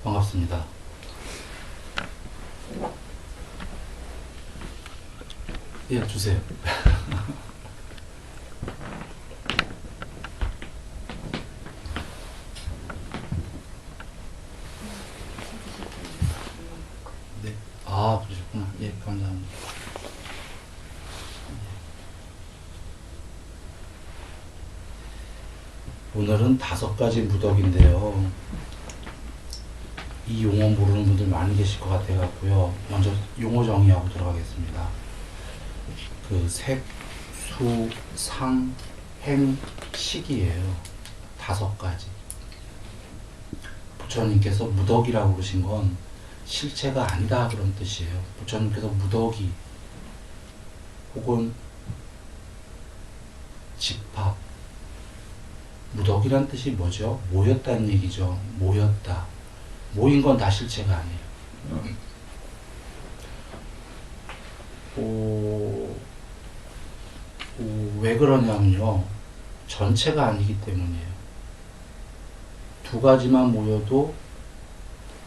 반갑습니다. 예, 주세요. 네. 아, 그러셨구나. 예, 감사합니다. 오늘은 5가지 무덕인데요. 이 용어 모르는 분들 많이 계실 것 같아갖고요. 먼저 용어 정의하고 들어가겠습니다. 그 색, 수, 상, 행, 식이에요. 5가지. 부처님께서 무덕이라고 그러신 건 실체가 아니다 그런 뜻이에요. 부처님께서 무덕이 혹은 집합, 무덕이란 뜻이 뭐죠? 모였다는 얘기죠. 모였다. 모인 건 다 실체가 아니에요. 왜 그러냐면요. 전체가 아니기 때문이에요. 2가지만 모여도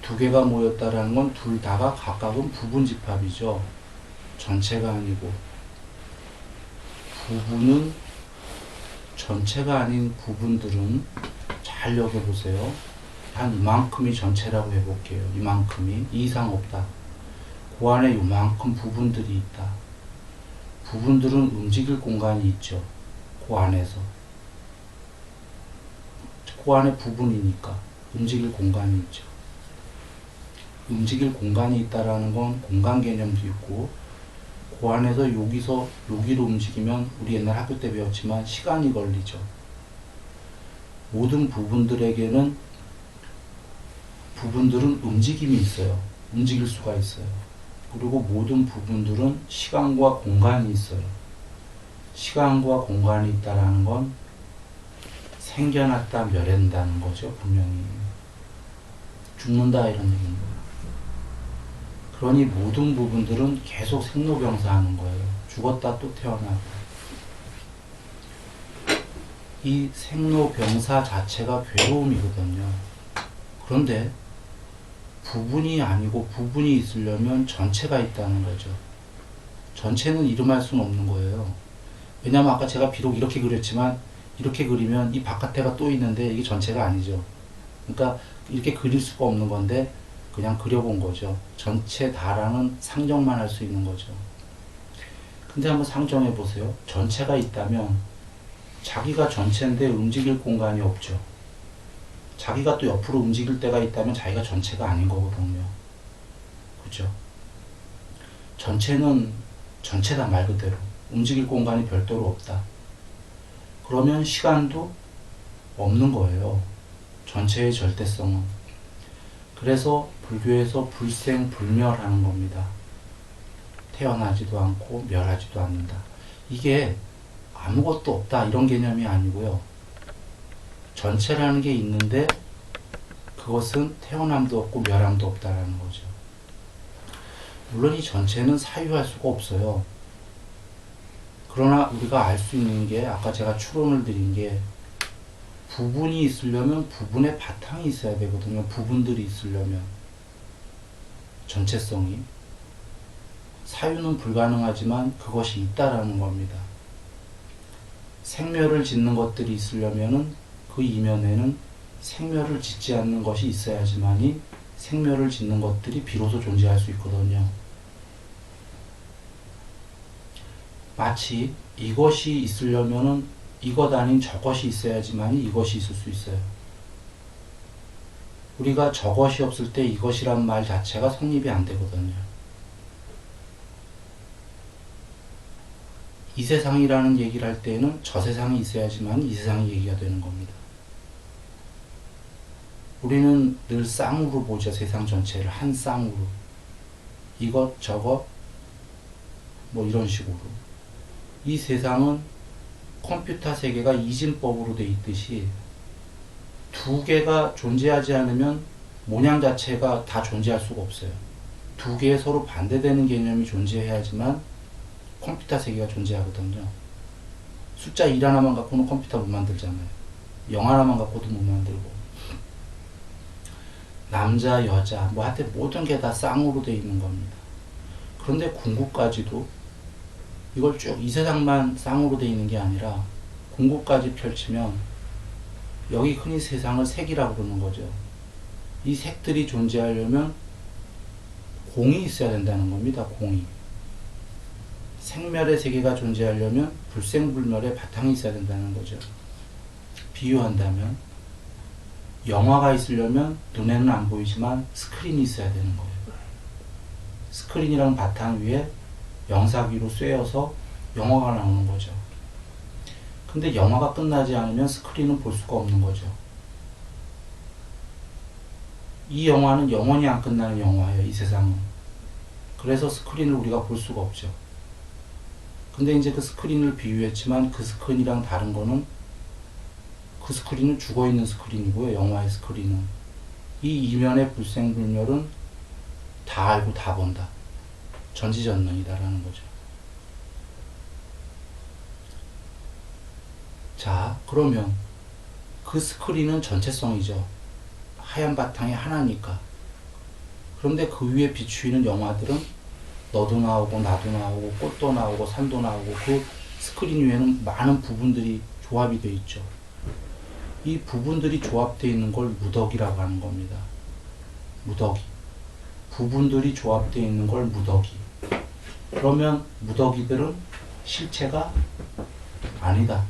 2개가 모였다라는 건 둘 다가 각각은 부분 집합이죠. 전체가 아니고. 부분은 전체가 아닌 부분들은 잘 여겨보세요. 한 이만큼이 전체라고 해볼게요. 이만큼이. 이 이상 없다. 그 안에 요만큼 부분들이 있다. 부분들은 움직일 공간이 있죠. 그 안에서. 그 안에 부분이니까 움직일 공간이 있죠. 움직일 공간이 있다라는 건 공간 개념도 있고, 그 안에서 여기서 여기로 움직이면 우리 옛날 학교 때 배웠지만 시간이 걸리죠. 모든 부분들은 움직임이 있어요. 움직일 수가 있어요. 그리고 모든 부분들은 시간과 공간이 있어요. 시간과 공간이 있다라는 건 생겨났다 멸한다는 거죠. 분명히 죽는다 이런 얘기입니다. 그러니 모든 부분들은 계속 생로병사하는 거예요. 죽었다 또 태어나고. 이 생로병사 자체가 괴로움이거든요. 그런데 부분이 아니고 부분이 있으려면 전체가 있다는 거죠. 전체는 이름할 수는 없는 거예요. 왜냐하면 아까 제가 비록 이렇게 그렸지만 이렇게 그리면 이 바깥에가 또 있는데 이게 전체가 아니죠. 그러니까 이렇게 그릴 수가 없는 건데 그냥 그려본 거죠. 전체다라는 상정만 할 수 있는 거죠. 근데 한번 상정해 보세요. 전체가 있다면 자기가 전체인데 움직일 공간이 없죠. 자기가 또 옆으로 움직일 때가 있다면 자기가 전체가 아닌 거거든요. 그죠? 전체는 전체다 말 그대로. 움직일 공간이 별도로 없다. 그러면 시간도 없는 거예요. 전체의 절대성은. 그래서 불교에서 불생불멸하는 겁니다. 태어나지도 않고 멸하지도 않는다. 이게 아무것도 없다 이런 개념이 아니고요. 전체라는 게 있는데 그것은 태어남도 없고 멸함도 없다라는 거죠. 물론 이 전체는 사유할 수가 없어요. 그러나 우리가 알 수 있는 게 아까 제가 추론을 드린 게 부분이 있으려면 부분의 바탕이 있어야 되거든요. 부분들이 있으려면. 전체성이. 사유는 불가능하지만 그것이 있다라는 겁니다. 생멸을 짓는 것들이 있으려면은 그 이면에는 생멸을 짓지 않는 것이 있어야지만이 생멸을 짓는 것들이 비로소 존재할 수 있거든요. 마치 이것이 있으려면은 이것 아닌 저것이 있어야지만이 이것이 있을 수 있어요. 우리가 저것이 없을 때 이것이란 말 자체가 성립이 안 되거든요. 이 세상이라는 얘기를 할 때에는 저 세상이 있어야지만 이 세상이 얘기가 되는 겁니다. 우리는 늘 쌍으로 보죠. 세상 전체를 한 쌍으로. 이것 저것 뭐 이런 식으로. 이 세상은 컴퓨터 세계가 이진법으로 돼 있듯이 2개가 존재하지 않으면 모양 자체가 다 존재할 수가 없어요. 2개의 서로 반대되는 개념이 존재해야지만 컴퓨터 세계가 존재하거든요. 숫자 1 하나만 갖고는 컴퓨터 못 만들잖아요. 0 하나만 갖고도 못 만들고. 남자, 여자, 뭐 하여튼 모든 게 다 쌍으로 돼 있는 겁니다. 그런데 궁극까지도 이걸 쭉 이 세상만 쌍으로 돼 있는 게 아니라 궁극까지 펼치면 여기 흔히 세상을 색이라고 부르는 거죠. 이 색들이 존재하려면 공이 있어야 된다는 겁니다. 공이. 생멸의 세계가 존재하려면 불생불멸의 바탕이 있어야 된다는 거죠. 비유한다면 영화가 있으려면 눈에는 안 보이지만 스크린이 있어야 되는 거예요. 스크린이랑 바탕 위에 영상기로 쇠어서 영화가 나오는 거죠. 근데 영화가 끝나지 않으면 스크린은 볼 수가 없는 거죠. 이 영화는 영원히 안 끝나는 영화예요. 이 세상은. 그래서 스크린을 우리가 볼 수가 없죠. 근데 이제 그 스크린을 비유했지만 그 스크린이랑 다른 거는 그 스크린은 죽어있는 스크린이고요. 영화의 스크린은. 이 이면의 불생불멸은 다 알고 다 본다. 전지전능이다라는 거죠. 자, 그러면 그 스크린은 전체성이죠. 하얀 바탕이 하나니까. 그런데 그 위에 비추이는 영화들은 너도 나오고 나도 나오고 꽃도 나오고 산도 나오고 그 스크린 위에는 많은 부분들이 조합이 되어 있죠. 이 부분들이 조합되어 있는 걸 무더기라고 하는 겁니다. 무더기. 부분들이 조합되어 있는 걸 무더기. 그러면 무더기들은 실체가 아니다.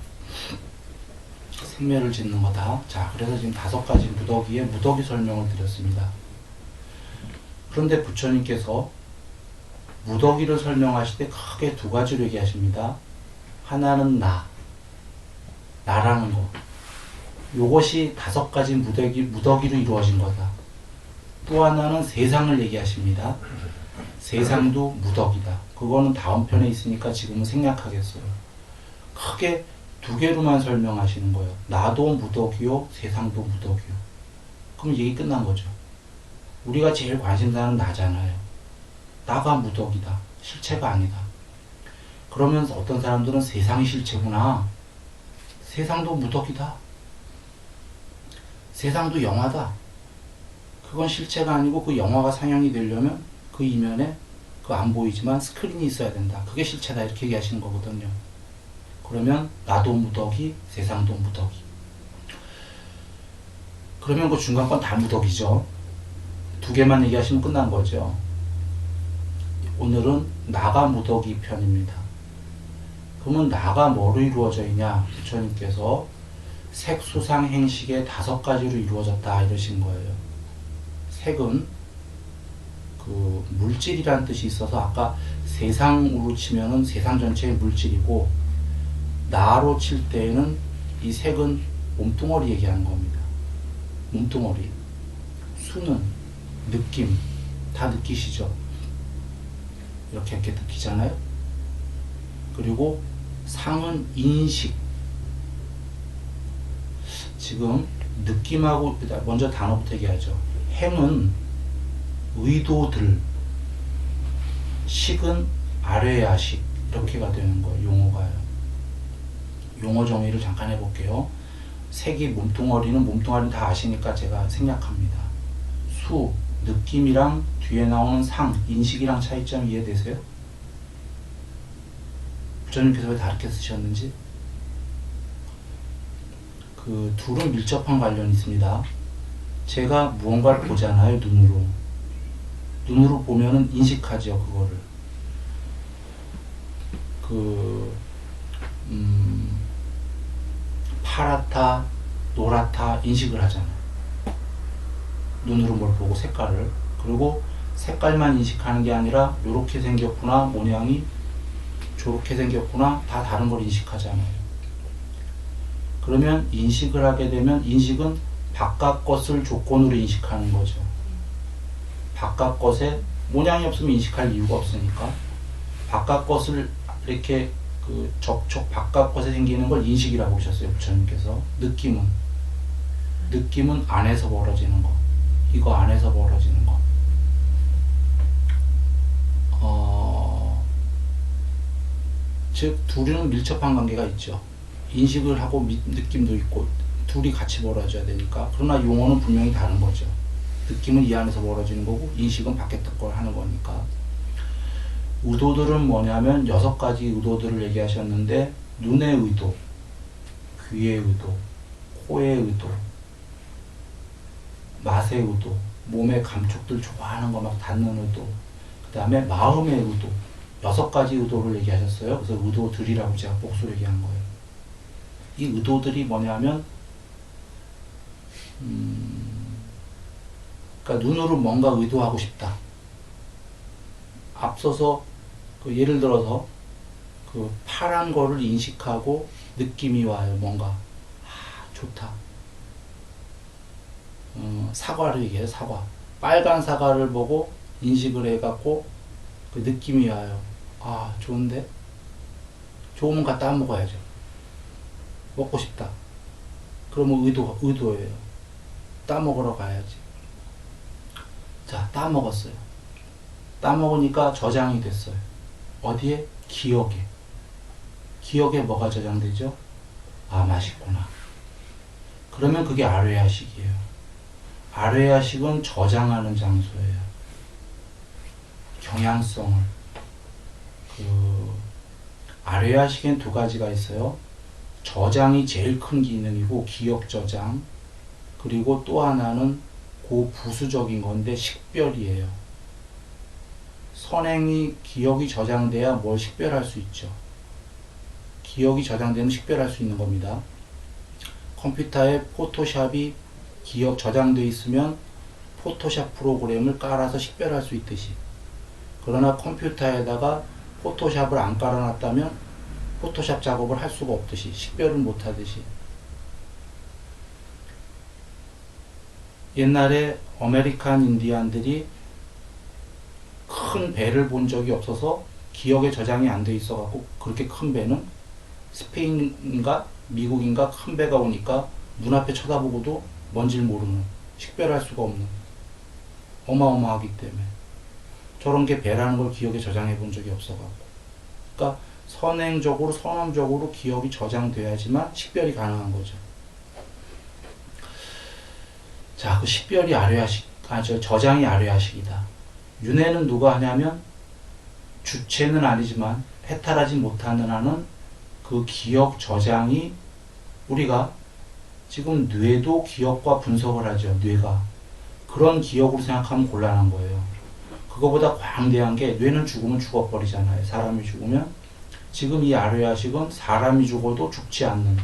생멸을 짓는 거다. 자, 그래서 지금 5가지 무더기의 무더기 설명을 드렸습니다. 그런데 부처님께서 무더기를 설명하실 때 크게 2가지로 얘기하십니다. 하나는 나라는 거. 요것이 5가지 무더기로 이루어진 거다. 또 하나는 세상을 얘기하십니다. 세상도 무더기다. 그거는 다음 편에 있으니까 지금은 생략하겠어요. 크게 2개로만 설명하시는 거예요. 나도 무더기요, 세상도 무더기요. 그럼 얘기 끝난 거죠. 우리가 제일 관심사는 나잖아요. 나가 무더기다. 실체가 아니다. 그러면서 어떤 사람들은 세상이 실체구나. 세상도 무더기다. 세상도 영화다. 그건 실체가 아니고 그 영화가 상영이 되려면 그 이면에 그 안 보이지만 스크린이 있어야 된다. 그게 실체다. 이렇게 얘기하시는 거거든요. 그러면 나도 무더기, 세상도 무더기. 그러면 그 중간 건 다 무더기죠. 2개만 얘기하시면 끝난 거죠. 오늘은 나가 무더기 편입니다. 그러면 나가 뭐로 이루어져 있냐? 부처님께서 색수상 행식의 5가지로 이루어졌다 이러신 거예요. 색은 그 물질이라는 뜻이 있어서 아까 세상으로 치면은 세상 전체의 물질이고 나로 칠 때에는 이 색은 몸뚱어리 얘기하는 겁니다. 몸뚱어리. 수는 느낌. 다 느끼시죠? 이렇게 느끼잖아요. 그리고 상은 인식. 지금 느낌하고 먼저 단어부터 얘기하죠. 행은 의도들, 식은 아뢰야식 이렇게가 되는 거예요. 용어가요. 용어 정의를 잠깐 해볼게요. 색이 몸뚱아리는 다 아시니까 제가 생략합니다. 수, 느낌이랑 뒤에 나오는 상, 인식이랑 차이점 이해되세요? 부처님께서 왜 다르게 쓰셨는지? 그 둘은 밀접한 관련이 있습니다. 제가 무언가를 보잖아요, 눈으로. 눈으로 보면은 인식하죠, 그거를. 파랗다, 노랗다 인식을 하잖아요. 눈으로 뭘 보고 색깔을. 그리고 색깔만 인식하는 게 아니라 요렇게 생겼구나, 모양이 저렇게 생겼구나, 다 다른 걸 인식하잖아요. 그러면 인식을 하게 되면 인식은 바깥 것을 조건으로 인식하는 거죠. 바깥 것에 모양이 없으면 인식할 이유가 없으니까 바깥 것을 이렇게 그 접촉 바깥 것에 생기는 걸 인식이라고 하셨어요. 부처님께서. 느낌은 안에서 벌어지는 거. 이거 안에서 벌어지는 거. 즉 둘이는 밀접한 관계가 있죠. 인식을 하고 느낌도 있고 둘이 같이 벌어져야 되니까. 그러나 용어는 분명히 다른 거죠. 느낌은 이 안에서 벌어지는 거고 인식은 밖에 걸 하는 거니까. 의도들은 뭐냐면 6가지 의도들을 얘기하셨는데, 눈의 의도, 귀의 의도, 코의 의도, 맛의 의도, 몸의 감촉들 좋아하는 거 막 닿는 의도, 그 다음에 마음의 의도, 6가지 의도를 얘기하셨어요. 그래서 의도들이라고 제가 복수를 얘기한 거예요. 이 의도들이 뭐냐면 그러니까 눈으로 뭔가 의도하고 싶다. 앞서서 예를 들어서 그 파란 거를 인식하고 느낌이 와요. 뭔가 좋다. 사과를 얘기해요. 사과. 빨간 사과를 보고 인식을 해갖고 그 느낌이 와요. 좋은데? 좋으면 갖다 먹어야죠. 먹고 싶다. 그러면 의도예요. 따먹으러 가야지. 자, 따먹었어요. 따먹으니까 저장이 됐어요. 어디에? 기억에. 기억에 뭐가 저장되죠? 맛있구나. 그러면 그게 아뢰야식이에요. 아뢰야식은 저장하는 장소예요. 경향성을. 아뢰야식엔 2가지가 있어요. 저장이 제일 큰 기능이고, 기억 저장. 그리고 또 하나는 부수적인 건데, 식별이에요. 선행이 기억이 저장돼야 뭘 식별할 수 있죠. 기억이 저장되면 식별할 수 있는 겁니다. 컴퓨터에 포토샵이 기억 저장되어 있으면 포토샵 프로그램을 깔아서 식별할 수 있듯이, 그러나 컴퓨터에다가 포토샵을 안 깔아놨다면 포토샵 작업을 할 수가 없듯이, 식별을 못하듯이, 옛날에 아메리칸 인디안들이 큰 배를 본 적이 없어서 기억에 저장이 안 돼 있어 갖고, 그렇게 큰 배는 스페인인가 미국인가 큰 배가 오니까 눈앞에 쳐다보고도 뭔지를 모르는, 식별할 수가 없는, 어마어마하기 때문에 저런 게 배라는 걸 기억에 저장해 본 적이 없어 갖고, 그러니까 선행적으로 선험적으로 기억이 저장돼야지만 식별이 가능한 거죠. 자, 그 식별이 저장이 아뢰야식이다. 윤회는 누가 하냐면, 주체는 아니지만 해탈하지 못하는 한은 그 기억 저장이, 우리가 지금 뇌도 기억과 분석을 하죠. 뇌가. 그런 기억으로 생각하면 곤란한 거예요. 그거보다 광대한 게, 뇌는 죽으면 죽어버리잖아요. 사람이 죽으면. 지금 이 아뢰야식은 사람이 죽어도 죽지 않는,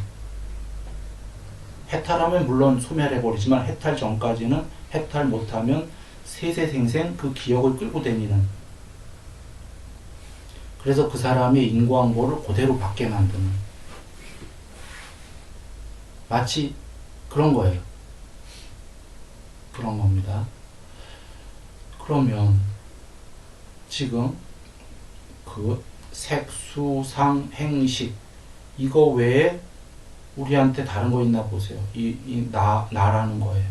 해탈하면 물론 소멸해버리지만 해탈 전까지는, 해탈 못하면 세세생생 그 기억을 끌고 다니는, 그래서 그 사람의 인과응보를 그대로 받게 만드는, 마치 그런 거예요. 그런 겁니다. 그러면 지금 그 색수상 행식 이거 외에 우리한테 다른 거 있나 보세요. 나라는 거예요.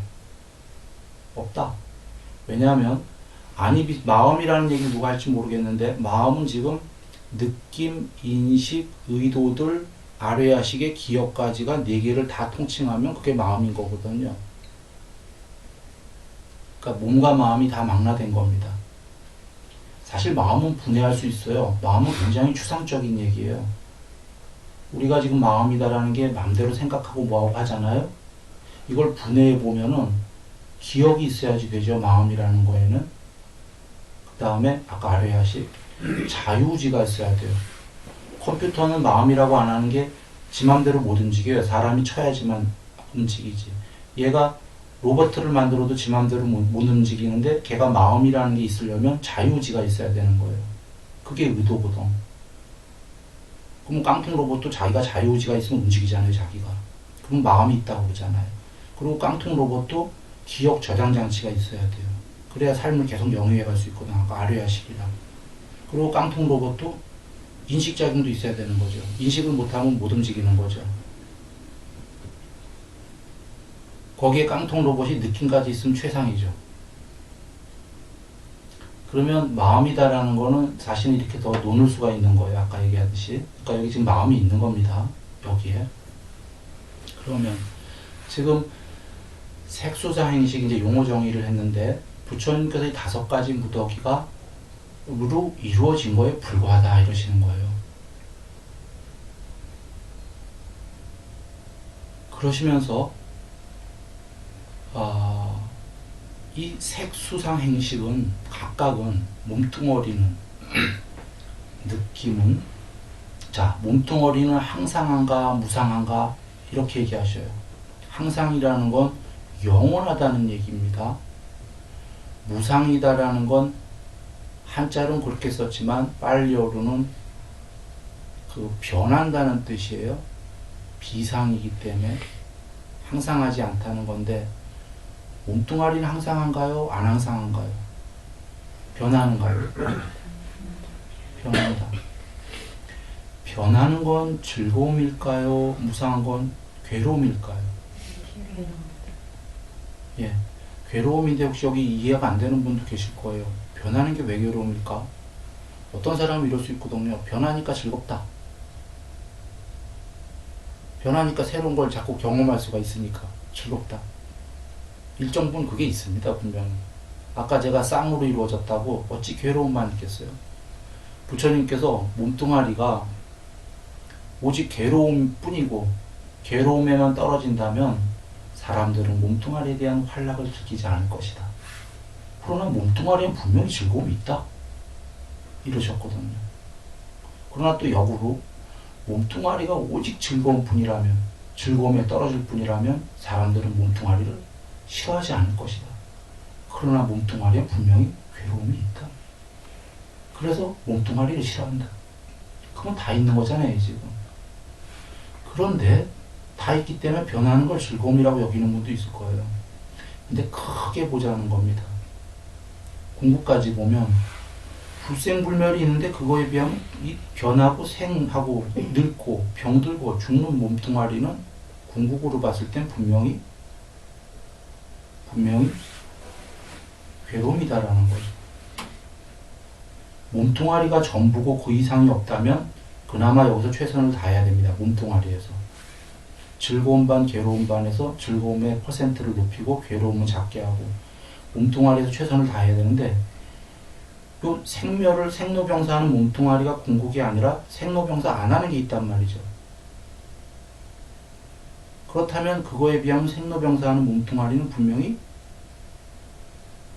없다. 왜냐하면 마음이라는 얘기를 누가 할지 모르겠는데, 마음은 지금 느낌, 인식, 의도들, 아뢰야식의 기억까지가 4개를 다 통칭하면 그게 마음인 거거든요. 그러니까 몸과 마음이 다 망라된 겁니다. 사실 마음은 분해할 수 있어요. 마음은 굉장히 추상적인 얘기예요. 우리가 지금 마음이다라는 게 마음대로 생각하고 뭐하고 하잖아요. 이걸 분해해 보면은 기억이 있어야지 되죠. 마음이라는 거에는. 그 다음에 아까 아뢰야식 자유의지가 있어야 돼요. 컴퓨터는 마음이라고 안 하는 게 지 맘대로 못 움직여요. 사람이 쳐야지만 움직이지. 얘가 로버트를 만들어도 지 맘대로 못 움직이는데, 걔가 마음이라는 게 있으려면 자유의지가 있어야 되는 거예요. 그게 의도거든. 그럼 깡통 로봇도 자기가 자유의지가 있으면 움직이잖아요. 자기가. 그럼 마음이 있다고 그러잖아요. 그리고 깡통 로봇도 기억 저장 장치가 있어야 돼요. 그래야 삶을 계속 영위해 갈 수 있거든. 아까 아뢰야식이라. 그리고 깡통 로봇도 인식작용도 있어야 되는 거죠. 인식을 못하면 못 움직이는 거죠. 거기에 깡통 로봇이 느낌까지 있으면 최상이죠. 그러면 마음이다라는 거는 자신이 이렇게 더 노는 수가 있는 거예요. 아까 얘기하듯이. 그러니까 여기 지금 마음이 있는 겁니다. 여기에. 그러면 지금 색수상 행식 이제 용어 정의를 했는데 부처님께서 이 5가지 무더기가 으로 이루어진 거에 불과하다 이러시는 거예요. 그러시면서 이 색수상 행식은 각각은 몸뚱어리는 느낌은 자 몸뚱어리는 항상한가 무상한가 이렇게 얘기하셔요. 항상이라는 건 영원하다는 얘기입니다. 무상이다라는 건 한자로는 그렇게 썼지만 빨리어로는 그 변한다는 뜻이에요. 비상이기 때문에 항상하지 않다는 건데 몸뚱아리는 항상한가요? 안 항상한가요? 변하는가요? 변한다. 변하는 건 즐거움일까요? 무상한 건 괴로움일까요? 예, 괴로움인데 혹시 여기 이해가 안 되는 분도 계실 거예요. 변하는 게 왜 괴로움일까? 어떤 사람은 이럴 수 있거든요. 변하니까 즐겁다. 변하니까 새로운 걸 자꾸 경험할 수가 있으니까 즐겁다. 일정 부분 그게 있습니다. 분명히. 아까 제가 쌍으로 이루어졌다고 어찌 괴로움만 있겠어요. 부처님께서 몸뚱아리가 오직 괴로움 뿐이고 괴로움에만 떨어진다면 사람들은 몸뚱아리에 대한 활락을 즐기지 않을 것이다. 그러나 몸뚱아리엔 분명히 즐거움이 있다. 이러셨거든요. 그러나 또 역으로 몸뚱아리가 오직 즐거운 뿐이라면, 즐거움에 떨어질 뿐이라면 사람들은 몸뚱아리를 싫어하지 않을 것이다. 그러나 몸뚱아리에 분명히 괴로움이 있다. 그래서 몸뚱아리를 싫어한다. 그건 다 있는 거잖아요, 지금. 그런데 다 있기 때문에 변하는 걸 즐거움이라고 여기는 분도 있을 거예요. 근데 크게 보자는 겁니다. 공부까지 보면 불생불멸이 있는데 그거에 비하면 이 변하고 생하고 늙고 병들고 죽는 몸뚱아리는 궁극으로 봤을 땐 분명히 괴로움이다라는 거죠. 몸뚱아리가 전부고 그 이상이 없다면 그나마 여기서 최선을 다해야 됩니다. 몸뚱아리에서. 즐거움 반 괴로움 반에서 즐거움의 퍼센트를 높이고 괴로움은 작게 하고 몸뚱아리에서 최선을 다해야 되는데 요 생로병사하는 몸뚱아리가 궁극이 아니라 생로병사 안 하는 게 있단 말이죠. 그렇다면 그거에 비하면 생로병사하는 몸뚱아리는 분명히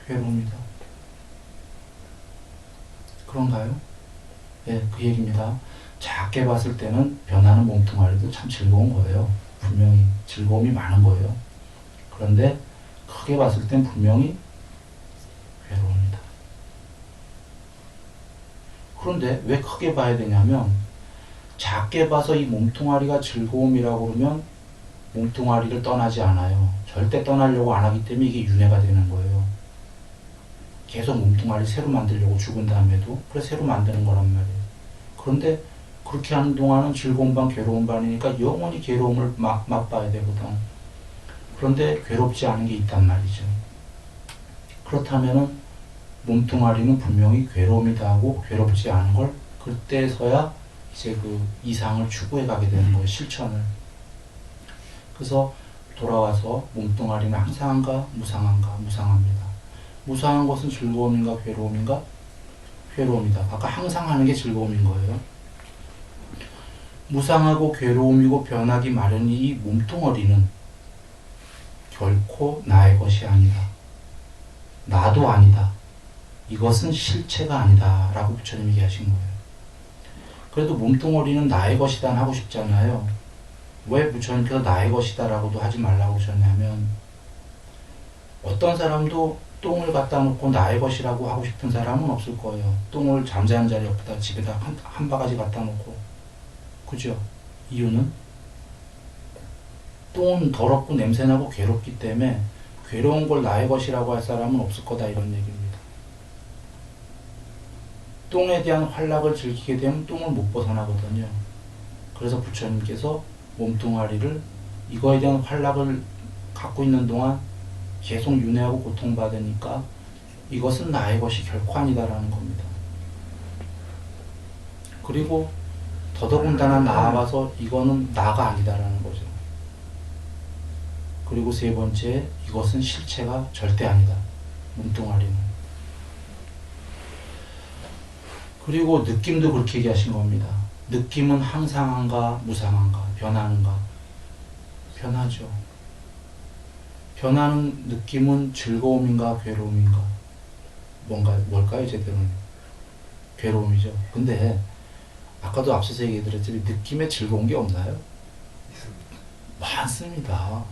괴로움이다. 그런가요? 네, 그 얘기입니다. 작게 봤을 때는 변하는 몸뚱아리도 참 즐거운 거예요. 분명히 즐거움이 많은 거예요. 그런데 크게 봤을 땐 분명히 괴로웁니다. 그런데 왜 크게 봐야 되냐면 작게 봐서 이 몸뚱아리가 즐거움이라고 그러면 몸뚱아리를 떠나지 않아요. 절대 떠나려고 안 하기 때문에 이게 윤회가 되는 거예요. 계속 몸뚱아리 새로 만들려고 죽은 다음에도 그래 새로 만드는 거란 말이에요. 그런데 그렇게 하는 동안은 즐거움 반 괴로움 반이니까 영원히 괴로움을 맛봐야 되거든. 그런데 괴롭지 않은 게 있단 말이죠. 그렇다면은 몸뚱아리는 분명히 괴로움이다 하고 괴롭지 않은 걸 그때서야 이제 그 이상을 추구해 가게 되는 거예요. 실천을. 그래서 돌아와서 몸뚱아리는 항상한가 무상한가? 무상합니다. 무상한 것은 즐거움인가 괴로움인가? 괴로움이다. 아까 항상 하는 게 즐거움인 거예요. 무상하고 괴로움이고 변하기 마련이 이 몸뚱아리는 결코 나의 것이 아니다. 나도 아니다. 이것은 실체가 아니다. 라고 부처님 얘기하신 거예요. 그래도 몸뚱아리는 나의 것이다 하고 싶잖아요. 왜 부처님께서 나의 것이다 라고도 하지 말라고 하셨냐면 어떤 사람도 똥을 갖다 놓고 나의 것이라고 하고 싶은 사람은 없을 거예요. 똥을 잠자는 자리 옆에다 집에다 한 바가지 갖다 놓고. 그죠? 이유는 똥은 더럽고 냄새나고 괴롭기 때문에 괴로운 걸 나의 것이라고 할 사람은 없을 거다 이런 얘기입니다. 똥에 대한 활락을 즐기게 되면 똥을 못 벗어나거든요. 그래서 부처님께서 몸뚱아리를 이거에 대한 활락을 갖고 있는 동안 계속 윤회하고 고통받으니까 이것은 나의 것이 결코 아니다라는 겁니다. 그리고 더더군다나 나아가서 이거는 나가 아니다라는 거죠. 그리고 세 번째, 이것은 실체가 절대 아니다. 몸뚱아리는. 그리고 느낌도 그렇게 얘기하신 겁니다. 느낌은 항상한가 무상한가 변하는가? 변하죠. 변하는 느낌은 즐거움인가 괴로움인가? 뭘까요 제대로는? 괴로움이죠. 근데 아까도 앞서서 얘기해드렸지만 느낌에 즐거운 게 없나요? 많습니다.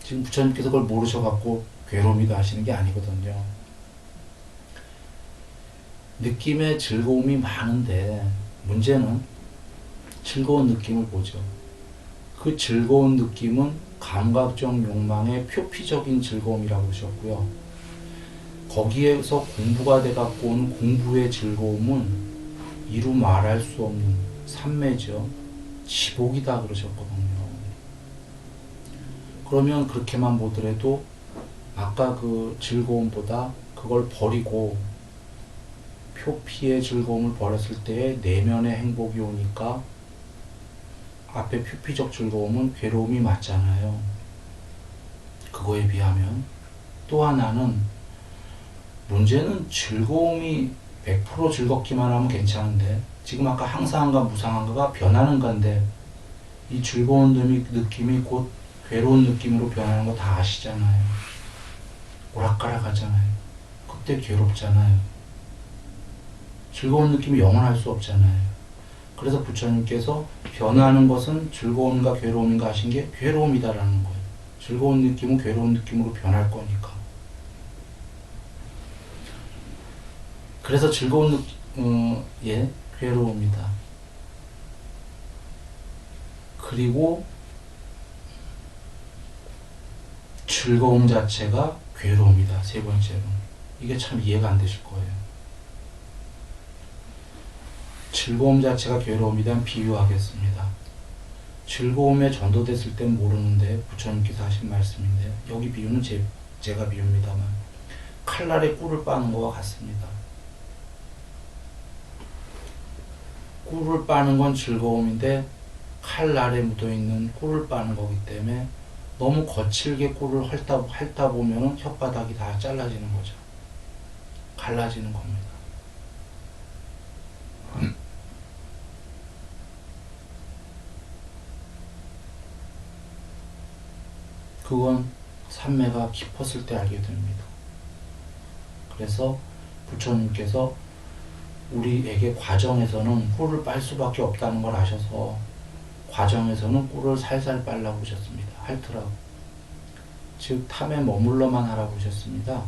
지금 부처님께서 그걸 모르셔갖고 괴로움이다 하시는 게 아니거든요. 느낌에 즐거움이 많은데 문제는 즐거운 느낌을 보죠. 그 즐거운 느낌은 감각적 욕망의 표피적인 즐거움이라고 그러셨고요. 거기에서 공부가 돼갖고 오는 공부의 즐거움은 이루 말할 수 없는 삼매죠. 지복이다 그러셨거든요. 그러면 그렇게만 보더라도 아까 그 즐거움보다 그걸 버리고 표피의 즐거움을 버렸을 때의 내면의 행복이 오니까 앞에 표피적 즐거움은 괴로움이 맞잖아요. 그거에 비하면 또 하나는 문제는 즐거움이 100% 즐겁기만 하면 괜찮은데 지금 아까 항상한가 무상한가가 변하는 건데 이 즐거운 느낌이 곧 괴로운 느낌으로 변하는 거 다 아시잖아요. 오락가락 하잖아요. 그때 괴롭잖아요. 즐거운 느낌이 영원할 수 없잖아요. 그래서 부처님께서 변하는 것은 즐거움인가 괴로움인가 하신 게 괴로움이다라는 거예요. 즐거운 느낌은 괴로운 느낌으로 변할 거니까. 그래서 즐거운 괴로움이다. 그리고 즐거움 자체가 괴로움이다. 세 번째로. 이게 참 이해가 안 되실 거예요. 즐거움 자체가 괴로움이란 비유하겠습니다. 즐거움에 전도됐을 땐 모르는데 부처님께서 하신 말씀인데 여기 비유는 제가 비유입니다만 칼날에 꿀을 빠는 것과 같습니다. 꿀을 빠는 건 즐거움인데 칼날에 묻어있는 꿀을 빠는 거기 때문에 너무 거칠게 꿀을 핥다 보면 혓바닥이 다 잘라지는 거죠. 갈라지는 겁니다. 그건 삼매가 깊었을 때 알게 됩니다. 그래서 부처님께서 우리에게 과정에서는 꿀을 빨 수밖에 없다는 걸 아셔서 과정에서는 꿀을 살살 빨라고 하셨습니다. 핥으라고. 즉 탐에 머물러만 하라고 하셨습니다.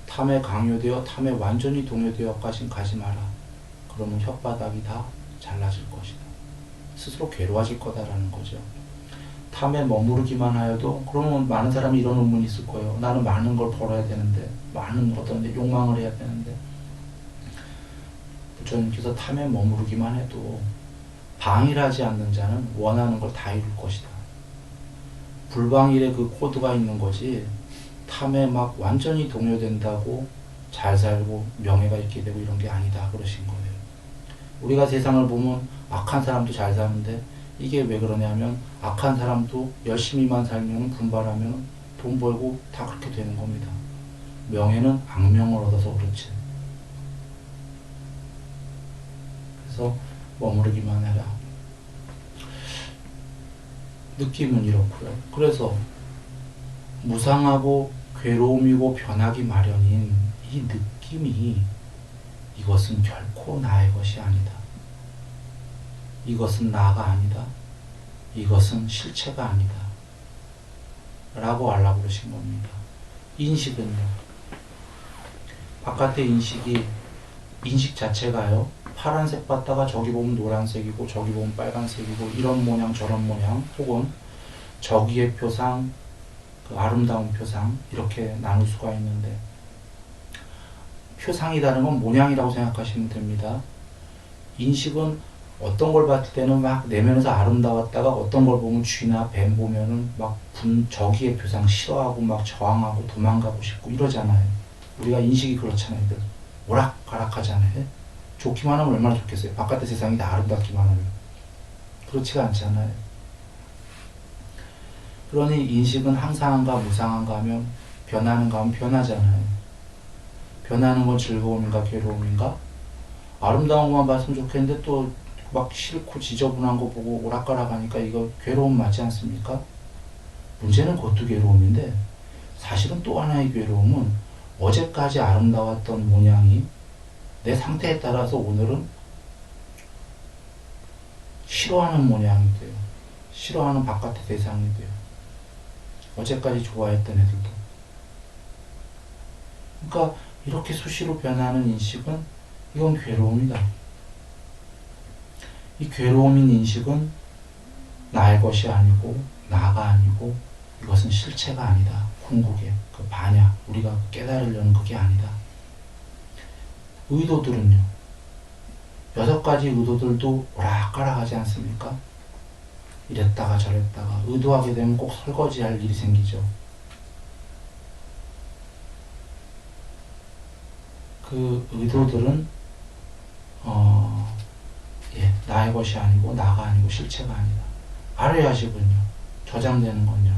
탐에 강요되어 탐에 완전히 동요되어까진 가지 마라. 그러면 혓바닥이 다 잘라질 것이다. 스스로 괴로워질 거다라는 거죠. 탐에 머무르기만 하여도 그러면 많은 사람이 이런 의문이 있을 거예요. 나는 많은 걸 벌어야 되는데 많은 어떤 욕망을 해야 되는데 부처님께서 탐에 머무르기만 해도 방일하지 않는 자는 원하는 걸 다 이룰 것이다. 불방일에 그 코드가 있는 거지 탐에 막 완전히 동요된다고 잘 살고 명예가 있게 되고 이런 게 아니다 그러신 거예요. 우리가 세상을 보면 악한 사람도 잘 사는데 이게 왜 그러냐면 악한 사람도 열심히만 살면 분발하면 돈 벌고 다 그렇게 되는 겁니다. 명예는 악명을 얻어서 그렇지. 그래서 머무르기만 해라. 느낌은 이렇고요. 그래서 무상하고 괴로움이고 변하기 마련인 이 느낌이 이것은 결코 나의 것이 아니다. 이것은 나가 아니다. 이것은 실체가 아니다. 라고 하려고 그러신 겁니다. 인식은요. 바깥의 인식 자체가요. 파란색 봤다가 저기 보면 노란색이고 저기 보면 빨간색이고 이런 모양 저런 모양 혹은 저기의 표상 그 아름다운 표상 이렇게 나눌 수가 있는데 표상이라는 건 모양이라고 생각하시면 됩니다. 인식은 어떤 걸 봤을 때는 막 내면에서 아름다웠다가 어떤 걸 보면 쥐나 뱀 보면은 막 저기의 표상 싫어하고 막 저항하고 도망가고 싶고 이러잖아요. 우리가 인식이 그렇잖아요. 오락가락하잖아요. 좋기만 하면 얼마나 좋겠어요. 바깥의 세상이 다 아름답기만 하면. 그렇지가 않잖아요. 그러니 인식은 항상한가 무상한가 하면 변하는가 하면 변하잖아요. 변하는 건 즐거움인가 괴로움인가? 아름다운 것만 봤으면 좋겠는데 또 막 싫고 지저분한 거 보고 오락가락 하니까 이거 괴로움 맞지 않습니까? 문제는 그것도 괴로움인데 사실은 또 하나의 괴로움은 어제까지 아름다웠던 모양이 내 상태에 따라서 오늘은 싫어하는 모양이 돼요. 싫어하는 바깥의 대상이 돼요. 어제까지 좋아했던 애들도. 그러니까 이렇게 수시로 변하는 인식은 이건 괴로움이다. 이 괴로움인 인식은 나의 것이 아니고 나가 아니고 이것은 실체가 아니다. 궁극의 그 반야 우리가 깨달으려는 그게 아니다. 의도들은요. 6가지 의도들도 오락가락하지 않습니까? 이랬다가 저랬다가 의도하게 되면 꼭 설거지할 일이 생기죠. 그 의도들은 나의 것이 아니고 나가 아니고 실체가 아니다. 아뢰야식은요. 저장되는 건요.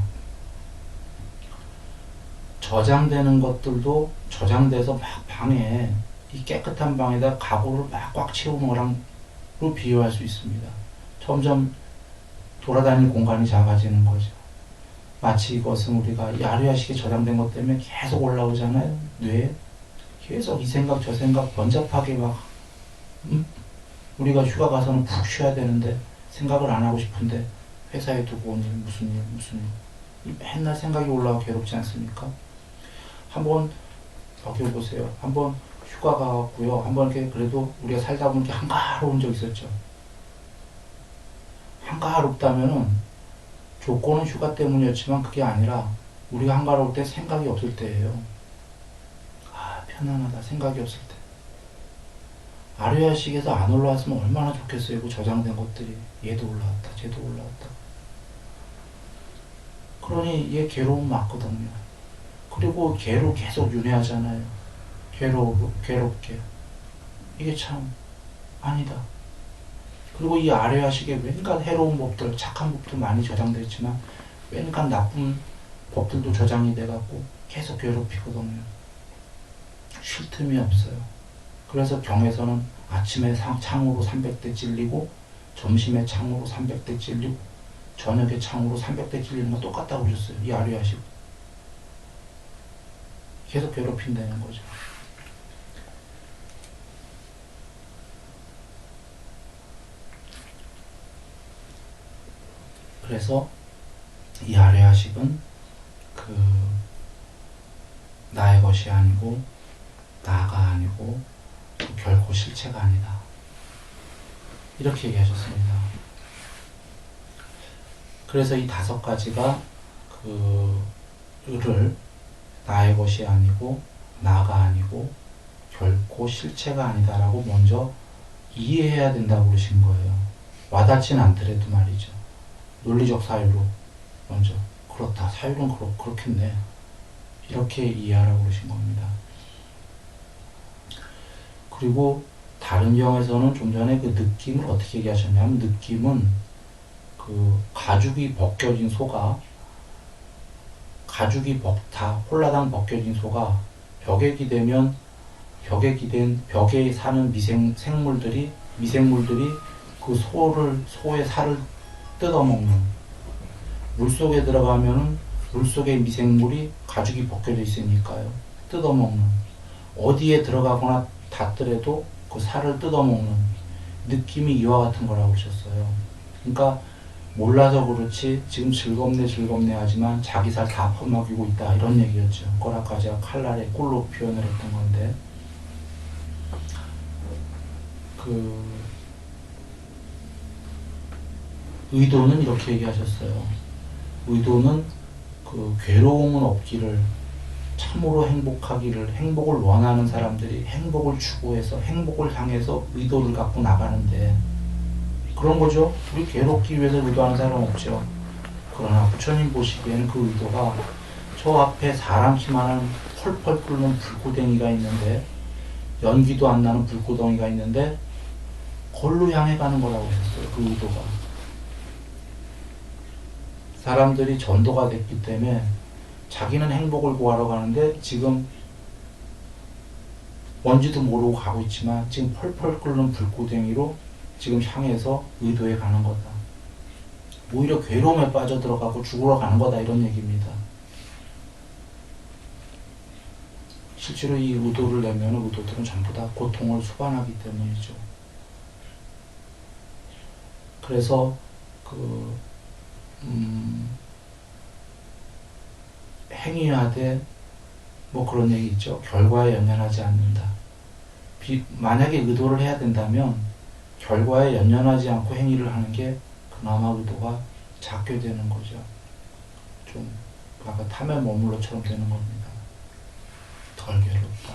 저장되는 것들도 저장돼서 막 방에 이 깨끗한 방에다 가구를 막 꽉 채우는 거랑로 비유할 수 있습니다. 점점 돌아다니는 공간이 작아지는 거죠. 마치 이것은 우리가 이 아뢰야식에 저장된 것 때문에 계속 올라오잖아요. 뇌에 계속 이 생각 저 생각 번잡하게 막 우리가 휴가 가서는 푹 쉬어야 되는데 생각을 안 하고 싶은데 회사에 두고 온 일 무슨 일 맨날 생각이 올라와 괴롭지 않습니까? 한번 겪어보세요. 한번 휴가 가고요. 한번 이렇게 그래도 우리가 살다 보면 이렇게 한가로운 적 있었죠. 한가롭다면은 조건은 휴가 때문이었지만 그게 아니라 우리가 한가로울 때 생각이 없을 때예요. 아 편안하다 생각이 없을 때. 아뢰야식에서 안 올라왔으면 얼마나 좋겠어요. 그 저장된 것들이 얘도 올라왔다 쟤도 올라왔다. 그러니 얘 괴로움 맞거든요. 그리고 걔로 계속 윤회하잖아요. 괴롭게. 이게 참 아니다. 그리고 이 아뢰야식에 웬간 해로운 법들, 착한 법도 많이 저장되어 있지만 웬간 나쁜 법들도 저장이 돼갖고 계속 괴롭히거든요. 쉴 틈이 없어요. 그래서 경에서는 아침에 창으로 300대 찔리고 점심에 창으로 300대 찔리고 저녁에 창으로 300대 찔리는 거 똑같다고 그러셨어요. 이 아뢰야식. 계속 괴롭힌다는 거죠. 그래서 이 아뢰야식은 나의 것이 아니고 나가 아니고 결코 실체가 아니다. 이렇게 얘기하셨습니다. 그래서 이 5가지가 을을 나의 것이 아니고 나가 아니고 결코 실체가 아니다라고 먼저 이해해야 된다고 그러신 거예요. 와닿지는 않더라도 말이죠. 논리적 사유로 먼저 그렇다. 사유는 그렇겠네. 이렇게 이해하라고 그러신 겁니다. 그리고 다른 경에서는 좀 전에 그 느낌을 어떻게 얘기하셨냐면 느낌은 가죽이 벗겨진 소가 다 홀라당 벗겨진 소가 벽에 기대면 벽에 사는 미생물들이 그 소의 살을 뜯어먹는, 물속에 들어가면은 물속의 미생물이 가죽이 벗겨져 있으니까요. 뜯어먹는, 어디에 들어가거나 닿더라도 그 살을 뜯어먹는 느낌이 이와 같은 거라고 하셨어요. 그러니까 몰라서 그렇지 지금 즐겁네 하지만 자기 살 다 퍼먹이고 있다 이런 얘기였죠. 그걸 아까 제가 칼날의 꿀로 표현을 했던 건데 의도는 이렇게 얘기하셨어요. 의도는 괴로움은 없기를, 참으로 행복하기를, 행복을 원하는 사람들이 행복을 추구해서 행복을 향해서 의도를 갖고 나가는데 그런 거죠. 우리 괴롭기 위해서 의도하는 사람 없죠. 그러나 부처님 보시기에는 그 의도가 저 앞에 사람 키만한 펄펄 끓는 불구덩이가 있는데, 연기도 안 나는 불구덩이가 있는데 걸로 향해 가는 거라고 했어요. 그 의도가. 사람들이 전도가 됐기 때문에 자기는 행복을 구하러 가는데 지금 뭔지도 모르고 가고 있지만 지금 펄펄 끓는 불구덩이로 지금 향해서 의도에 가는 거다. 오히려 괴로움에 빠져들어가고 죽으러 가는 거다, 이런 얘기입니다. 실제로 이 의도를 내면 의도들은 전부 다 고통을 수반하기 때문이죠. 그래서 행위하되 뭐 그런 얘기 있죠. 결과에 연연하지 않는다. 만약에 의도를 해야 된다면 결과에 연연하지 않고 행위를 하는 게 그나마 의도가 작게 되는 거죠. 좀 아까 탐에 머물러처럼 되는 겁니다. 덜 괴롭다.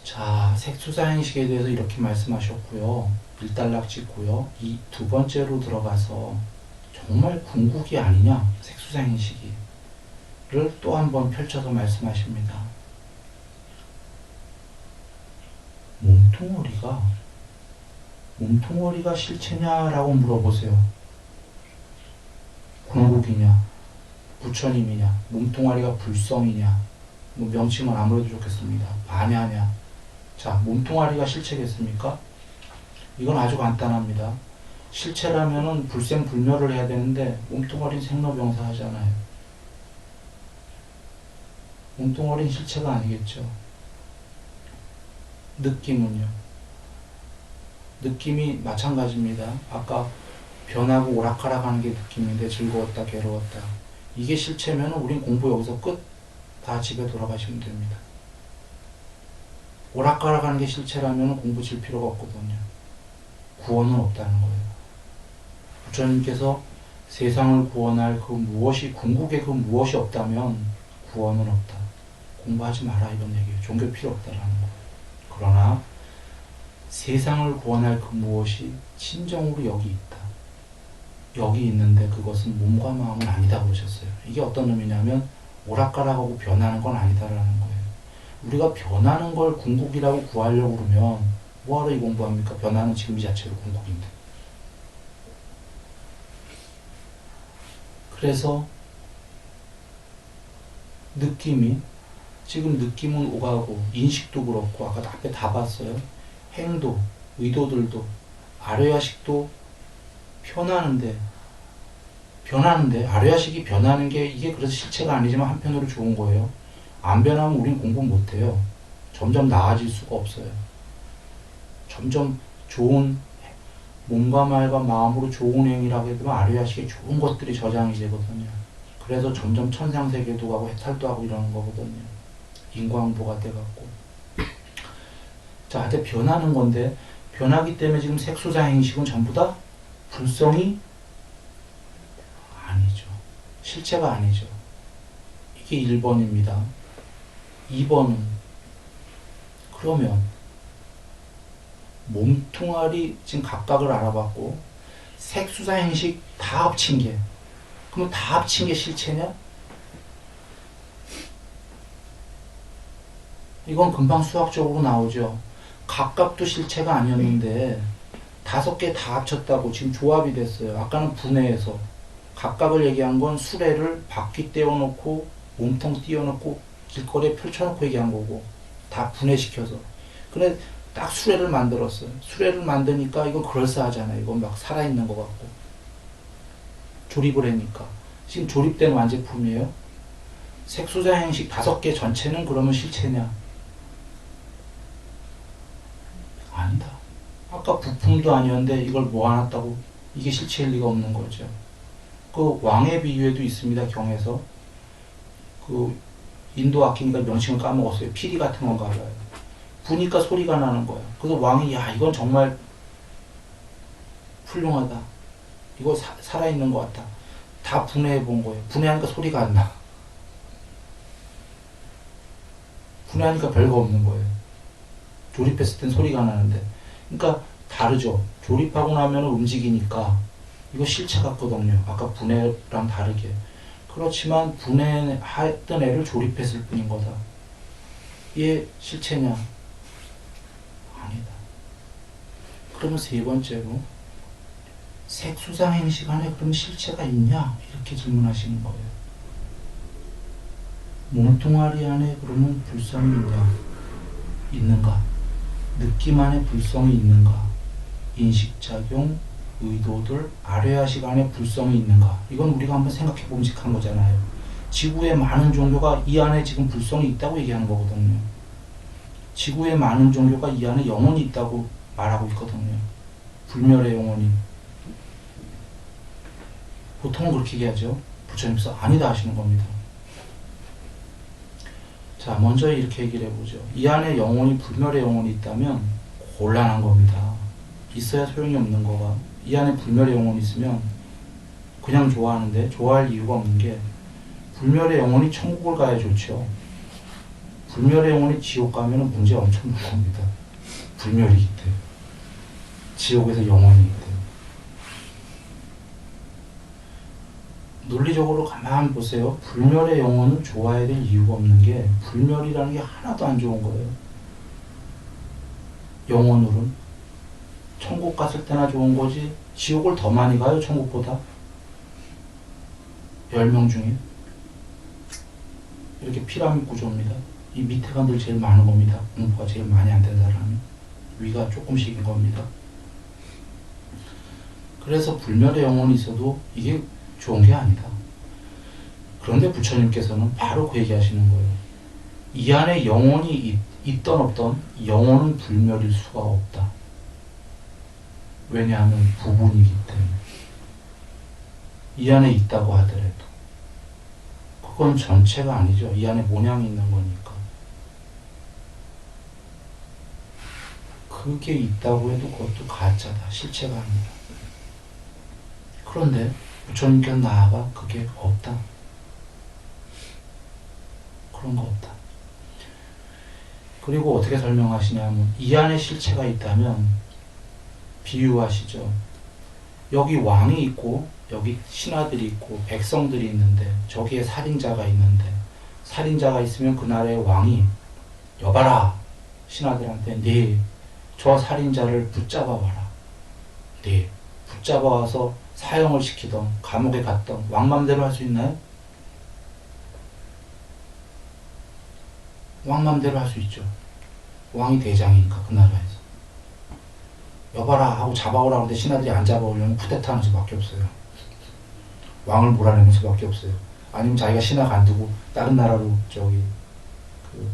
자, 색수사행식에 대해서 이렇게 말씀하셨고요. 일단락 짓고요. 이 두 번째로 들어가서 정말 궁극이 아니냐, 색수사행식이 를 또 한 번 펼쳐서 말씀하십니다. 몸뚱어리가 실체냐라고 물어보세요. 궁극이냐, 부처님이냐, 몸뚱아리가 불성이냐, 뭐 명칭은 아무래도 좋겠습니다. 반야냐. 자, 몸뚱아리가 실체겠습니까? 이건 아주 간단합니다. 실체라면은 불생불멸을 해야 되는데 몸뚱아리는 생로병사 하잖아요. 몸뚱아리는 실체가 아니겠죠. 느낌은요? 느낌이 마찬가지입니다. 아까 변하고 오락가락하는 게 느낌인데 즐거웠다, 괴로웠다. 이게 실체면 우린 공부 여기서 끝. 다 집에 돌아가시면 됩니다. 오락가락하는 게 실체라면 공부 질 필요가 없거든요. 구원은 없다는 거예요. 부처님께서 세상을 구원할 그 무엇이, 궁극의 그 무엇이 없다면 구원은 없다. 공부하지 마라, 이런 얘기예요. 종교 필요 없다라는 거예요. 그러나 세상을 구원할 그 무엇이 진정으로 여기 있다. 여기 있는데 그것은 몸과 마음은 아니다 그러셨어요. 이게 어떤 의미냐면 오락가락하고 변하는 건 아니다라는 거예요. 우리가 변하는 걸 궁극이라고 구하려고 그러면 뭐하러 이 공부합니까? 변하는 지금 이 자체로 궁극인데. 그래서 느낌이, 지금 느낌은 오가고 인식도 그렇고 아까 앞에 다 봤어요. 행도, 의도들도 아뢰야식도 변하는데 아뢰야식이 변하는 게 이게 그래서 실체가 아니지만 한편으로 좋은 거예요. 안 변하면 우린 공부 못해요. 점점 나아질 수가 없어요. 점점 좋은 몸과 말과 마음으로 좋은 행위라고 해도 아뢰야식에 좋은 것들이 저장이 되거든요. 그래서 점점 천상세계도 가고 해탈도 하고 이러는 거거든요. 인광보가 돼갖고. 자, 하여튼 변하는 건데 변하기 때문에 지금 색소사 행식은 전부 다 불성이 아니죠. 실체가 아니죠. 이게 1번입니다. 2번은 그러면 몸뚱아리 지금 각각을 알아봤고 색수사 행식 다 합친 게, 그러면 다 합친 게 실체냐? 이건 금방 수학적으로 나오죠. 각각도 실체가 아니었는데 5개 다 합쳤다고 지금 조합이 됐어요. 아까는 분해해서 각각을 얘기한 건 수레를 바퀴 떼어놓고 몸통 띄워놓고 길거리에 펼쳐놓고 얘기한 거고 다 분해시켜서. 근데 딱 수레를 만들었어요. 수레를 만드니까 이건 그럴싸하잖아요. 이건 막 살아있는 것 같고. 조립을 하니까. 지금 조립된 완제품이에요. 색소자 행식 5개 전체는 그러면 실체냐? 아니다. 아까 부품도 아니었는데 이걸 모아놨다고 이게 실체일 리가 없는 거죠. 그 왕의 비유에도 있습니다. 경에서. 그 인도 악기니까 명칭을 까먹었어요. 피리 같은 건가 봐요. 부니까 소리가 나는 거예요. 그래서 왕이 야 이건 정말 훌륭하다. 이거 살아있는 것 같다. 다 분해해 본 거예요. 분해하니까 소리가 안 나. 분해하니까 별거 없는 거예요. 조립했을 땐 소리가 나는데. 그러니까 다르죠. 조립하고 나면 움직이니까 이거 실체 같거든요. 아까 분해랑 다르게. 그렇지만 분해했던 애를 조립했을 뿐인 거다. 얘 실체냐? 아니다. 그러면 3번째로 색수상행식 안에 그럼 실체가 있냐? 이렇게 질문하시는 거예요. 몸뚱아리 안에 그러면 불성이 있냐? 있는가? 느낌 안에 불성이 있는가? 인식작용, 의도들, 아뢰야식 안에 불성이 있는가? 이건 우리가 한번 생각해 봄직한 거잖아요. 지구의 많은 종교가 이 안에 지금 불성이 있다고 얘기하는 거거든요. 지구의 많은 종교가 이 안에 영혼이 있다고 말하고 있거든요. 불멸의 영혼이. 보통은 그렇게 얘기하죠. 부처님께서 아니다 하시는 겁니다. 자, 먼저 이렇게 얘기를 해보죠. 이 안에 영혼이, 불멸의 영혼이 있다면 곤란한 겁니다. 있어야 소용이 없는 거가. 이 안에 불멸의 영혼이 있으면 그냥 좋아하는데 좋아할 이유가 없는 게, 불멸의 영혼이 천국을 가야 좋죠. 불멸의 영혼이 지옥 가면 문제 엄청난 겁니다. 불멸이기 때문에. 지옥에서 영혼이기 때문에. 논리적으로 가만히 보세요. 불멸의 영혼을 좋아해야 될 이유가 없는 게, 불멸이라는 게 하나도 안 좋은 거예요. 영혼으로는. 천국 갔을 때나 좋은 거지, 지옥을 더 많이 가요, 천국보다. 10명 중에. 이렇게 피라미드 구조입니다. 이 밑에가 늘 제일 많은 겁니다. 공부가 제일 많이 안 된 사람이. 위가 조금씩인 겁니다. 그래서 불멸의 영혼이 있어도 이게 좋은 게 아니다. 그런데 부처님께서는 바로 그 얘기하시는 거예요. 이 안에 영혼이 있던 없던 영혼은 불멸일 수가 없다. 왜냐하면 부분이기 때문에. 이 안에 있다고 하더라도 그건 전체가 아니죠. 이 안에 모양이 있는 거니까. 그게 있다고 해도 그것도 가짜다. 실체가 아니다. 그런데 부처님께서 나아가 그게 없다. 그런 거 없다. 그리고 어떻게 설명하시냐면, 이 안에 실체가 있다면 비유하시죠. 여기 왕이 있고 여기 신하들이 있고 백성들이 있는데, 저기에 살인자가 있는데, 살인자가 있으면 그 나라의 왕이 여봐라, 신하들한테 네, 저 살인자를 붙잡아 와라. 네, 붙잡아 와서 사형을 시키던 감옥에 갔던, 왕 맘대로 할 수 있나요? 왕 맘대로 할 수 있죠. 왕이 대장이니까 그 나라에서. 여봐라 하고 잡아오라 하는데 신하들이 안 잡아오려면 쿠데타 하는 수밖에 없어요. 왕을 몰아내는 수밖에 없어요. 아니면 자기가 신하 간두고 다른 나라로 저기 그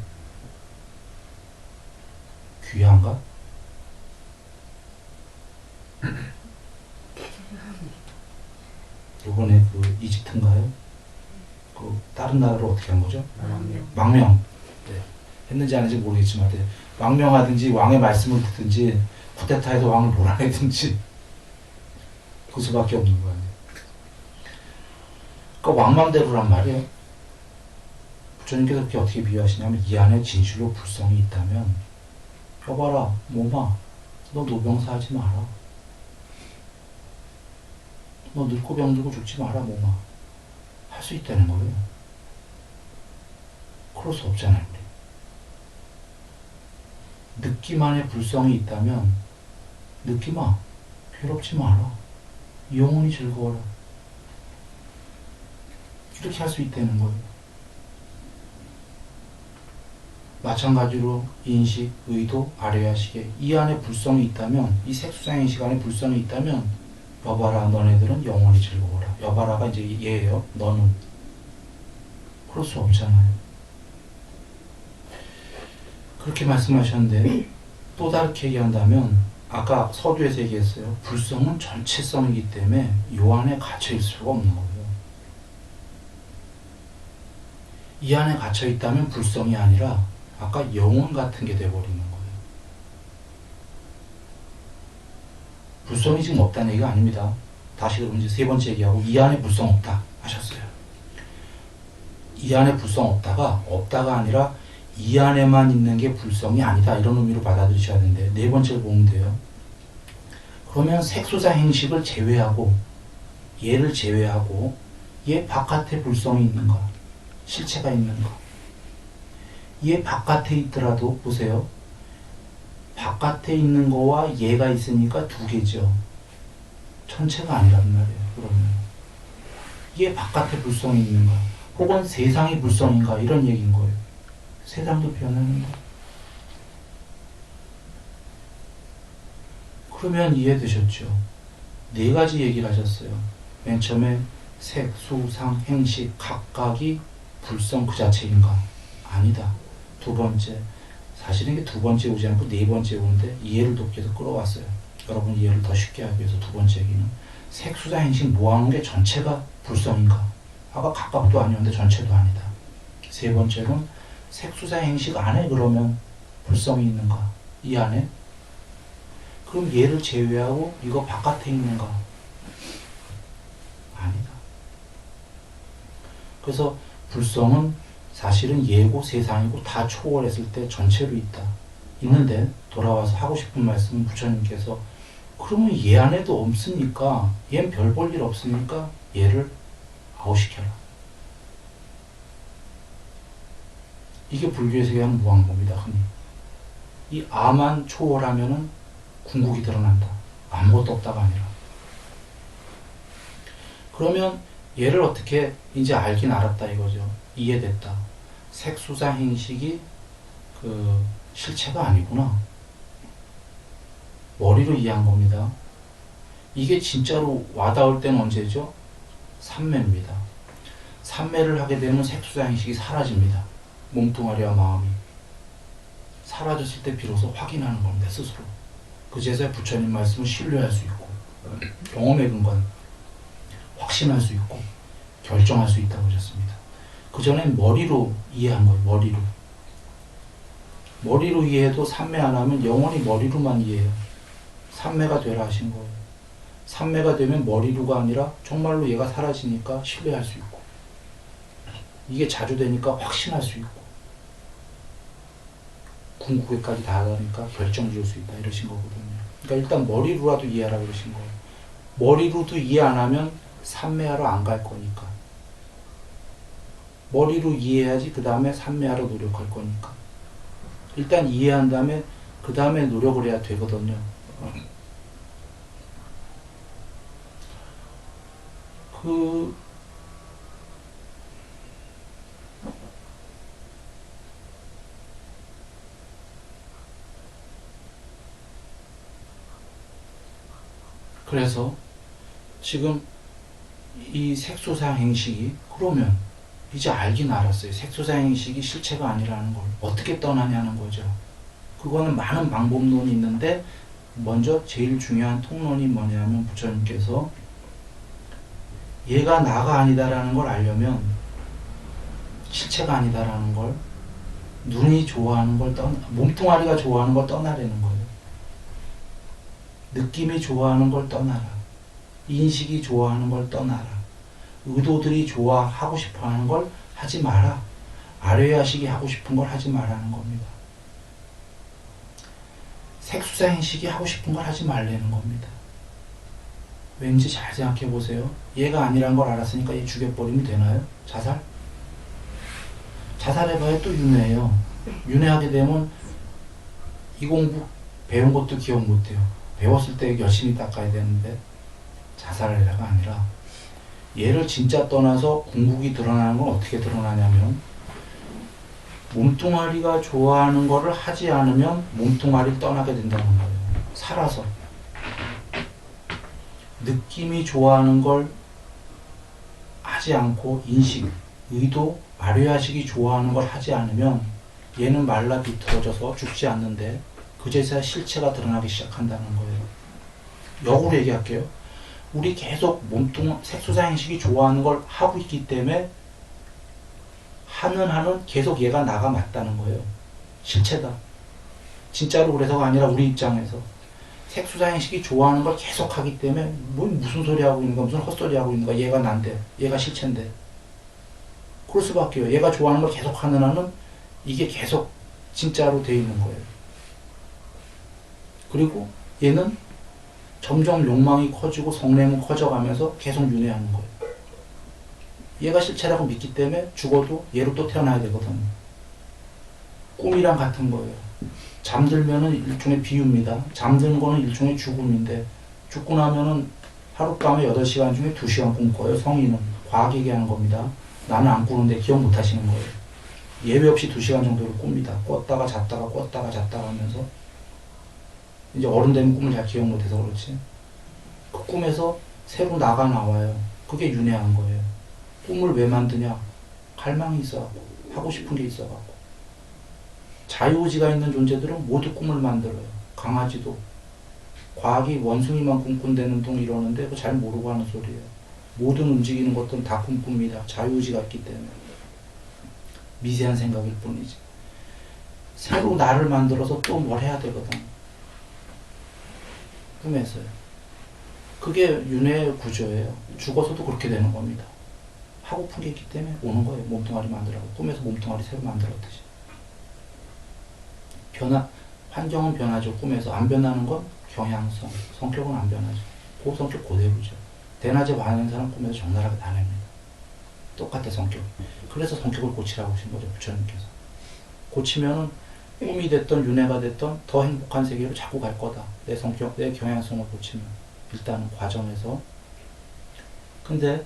귀화인가? 요번에 그 이집트인가요? 그 다른 나라로 어떻게 한 거죠? 망명. 네. 했는지 안 했는지 모르겠지만, 네. 망명하든지 왕의 말씀을 듣든지 쿠데타에서 왕을 몰아내든지 그 수밖에 없는 거 아니에요. 그러니까 왕맘대로란 말이에요. 부처님께서 그렇게 어떻게 비유하시냐면, 이 안에 진실로 불성이 있다면, 여봐라 몸아, 너 노병사 하지 마라. 너 늙고 병들고 죽지 마라 몸아. 할 수 있다는 거예요. 그럴 수 없잖아요. 우리. 느낌 안에 불성이 있다면, 느낌아 괴롭지 마라. 영혼이 즐거워라. 이렇게 할 수 있다는 거예요. 마찬가지로 인식, 의도, 아뢰야식에 이 안에 불성이 있다면, 이 색수상행식 안에 불성이 있다면, 여봐라 너네들은 영혼이 즐거워라. 여봐라가 이제 얘예요. 너는. 그럴 수 없잖아요. 그렇게 말씀하셨는데, 또 다르게 얘기한다면, 아까 서두에서 얘기했어요. 불성은 전체성이기 때문에 요 안에 갇혀있을 수가 없는 거예요. 이 안에 갇혀있다면 불성이 아니라 아까 영혼 같은 게 돼버리는 거예요. 불성이 지금 없다는 얘기가 아닙니다. 다시 그럼 이제 세 번째 얘기하고, 이 안에 불성 없다 하셨어요. 이 안에 불성 없다가 아니라 이 안에만 있는 게 불성이 아니다, 이런 의미로 받아들이셔야 되는데, 네 번째를 보면 돼요. 그러면 색소자 행식을 제외하고, 얘를 제외하고, 얘 바깥에 불성이 있는가, 실체가 있는가. 얘 바깥에 있더라도 보세요. 바깥에 있는 거와 얘가 있으니까 두 개죠. 전체가 아니란 말이에요. 그러면 이게 바깥에 불성이 있는가 혹은 세상이 불성인가 이런 얘기인 거예요. 세상도 변하는데. 그러면 이해되셨죠? 네 가지 얘기를 하셨어요. 맨 처음에 색, 수, 상, 행식 각각이 불성 그 자체인가? 아니다. 두 번째, 사실은 이게 두 번째 오지 않고 네 번째 오는데 이해를 돕기 위해서 끌어왔어요. 여러분 이해를 더 쉽게 하기 위해서 두 번째 얘기는 색, 수, 상, 행식 모아놓은 게 전체가 불성인가? 아까 각각도 아니었는데 전체도 아니다. 세 번째는 색, 수, 상, 행식 안에 그러면 불성이 있는가? 이 안에? 그럼 얘를 제외하고 이거 바깥에 있는가? 아니다. 그래서 불성은 사실은 얘고 세상이고 다 초월했을 때 전체로 있다. 있는데 돌아와서 하고 싶은 말씀은 부처님께서 그러면 얘 안에도 없으니까 얘는 별 볼 일 없으니까 얘를 아웃시켜라. 이게 불교에서 얘기하는 무왕법이다. 흔히. 이 아만 초월하면은 궁극이 드러난다. 아무것도 없다가 아니라. 그러면 얘를 어떻게 이제 알긴 알았다 이거죠. 이해됐다. 색수상 행식이 그 실체가 아니구나. 머리로 이해한 겁니다. 이게 진짜로 와닿을 때는 언제죠? 삼매입니다. 삼매를 하게 되면 색수상 행식이 사라집니다. 몸뚱아리와 마음이. 사라졌을 때 비로소 확인하는 겁니다. 스스로. 그제서야 부처님 말씀을 신뢰할 수 있고 경험의 근거는 확신할 수 있고 결정할 수 있다고 하셨습니다. 그 전엔 머리로 이해한 거예요. 머리로. 머리로 이해해도 삼매 안 하면 영원히 머리로만 이해해요. 삼매가 되라 하신 거예요. 삼매가 되면 머리로가 아니라 정말로 얘가 사라지니까 신뢰할 수 있고 이게 자주 되니까 확신할 수 있고 궁극에까지 다가가니까 결정 지을 수 있다 이러신 거거든요. 그러니까 일단 머리로라도 이해하라 그러신 거예요. 머리로도 이해 안 하면 삼매하러 안 갈 거니까. 머리로 이해해야지 그 다음에 삼매하러 노력할 거니까. 일단 이해한 다음에 그 다음에 노력을 해야 되거든요. 그래서 지금 이 색소상 행식이 그러면 이제 알긴 알았어요. 색소상 행식이 실체가 아니라는 걸 어떻게 떠나냐는 거죠. 그거는 많은 방법론이 있는데 먼저 제일 중요한 통론이 뭐냐면 부처님께서 얘가 나가 아니다라는 걸 알려면 실체가 아니다라는 걸 눈이 좋아하는 걸 몸뚱아리가 좋아하는 걸 떠나라는 거예요. 느낌이 좋아하는 걸 떠나라. 인식이 좋아하는 걸 떠나라. 의도들이 좋아하고 싶어 하는 걸 하지 마라. 아뢰야식이 하고 싶은 걸 하지 말라는 겁니다. 색수상행식이 하고 싶은 걸 하지 말라는 겁니다. 왠지 잘 생각해 보세요. 얘가 아니란 걸 알았으니까 얘 죽여버리면 되나요? 자살? 자살해봐야 또 윤회예요. 윤회하게 되면 이 공부 배운 것도 기억 못해요. 배웠을 때 열심히 닦아야 되는데 자살해라가 아니라 얘를 진짜 떠나서 궁극이 드러나는 건 어떻게 드러나냐면 몸뚱아리가 좋아하는 거를 하지 않으면 몸뚱아리를 떠나게 된다는 거예요. 살아서. 느낌이 좋아하는 걸 하지 않고 인식, 의도, 아뢰야식이 좋아하는 걸 하지 않으면 얘는 말라 비틀어져서 죽지 않는데 그제서야 실체가 드러나기 시작한다는 거예요. 역으로 얘기할게요. 우리 계속 색소상행식이 좋아하는 걸 하고 있기 때문에 하는 계속 얘가 나가 맞다는 거예요. 실체다. 진짜로 그래서가 아니라 우리 입장에서 색소상행식이 좋아하는 걸 계속 하기 때문에 무슨 소리 하고 있는 거야, 무슨 헛소리 하고 있는 거야, 얘가 난데, 얘가 실체인데. 그럴 수밖에요. 얘가 좋아하는 걸 계속 하는 한은 이게 계속 진짜로 돼 있는 거예요. 그리고 얘는 점점 욕망이 커지고 성냄은 커져가면서 계속 윤회하는 거예요. 얘가 실체라고 믿기 때문에 죽어도 얘로 또 태어나야 되거든요. 꿈이랑 같은 거예요. 잠들면은 일종의 비유입니다. 잠드는 거는 일종의 죽음인데 죽고 나면은 하룻밤에 8시간 중에 2시간 꿈 꿔요. 성인은. 과학 얘기하는 겁니다. 나는 안 꾸는데 기억 못 하시는 거예요. 예외 없이 2시간 정도를 꿉니다. 꿨다가 잤다가 꿨다가 잤다가 하면서 이제 어른 되면 꿈을 잘 기억 못해서 그렇지. 그 꿈에서 새로 나와요. 그게 윤회한 거예요. 꿈을 왜 만드냐? 갈망이 있어갖고 하고 싶은 게 있어갖고. 자유의지가 있는 존재들은 모두 꿈을 만들어요. 강아지도. 과학이 원숭이만 꿈꾼다는 둥 이러는데 그거 잘 모르고 하는 소리예요. 모든 움직이는 것들은 다 꿈꿉니다. 자유의지가 있기 때문에. 미세한 생각일 뿐이지. 새로 나를 만들어서 또 뭘 해야 되거든. 꿈에서요. 그게 윤회의 구조예요. 죽어서도 그렇게 되는 겁니다. 하고픈 게 있기 때문에 오는 거예요. 몸뚱아리 만들라고. 꿈에서 몸뚱아리 새로 만들었듯이. 환경은 변하죠. 꿈에서. 안 변하는 건 경향성. 성격은 안 변하죠. 그 성격 그대로죠. 대낮에 반하는 사람 꿈에서 적나라하게 다 냅니다. 똑같아, 성격. 그래서 성격을 고치라고 하신 거죠, 부처님께서. 고치면은 꿈이 됐던 윤회가 됐던 더 행복한 세계로 자꾸 갈 거다. 내 성격, 내 경향성을 고치면. 일단은 과정에서. 근데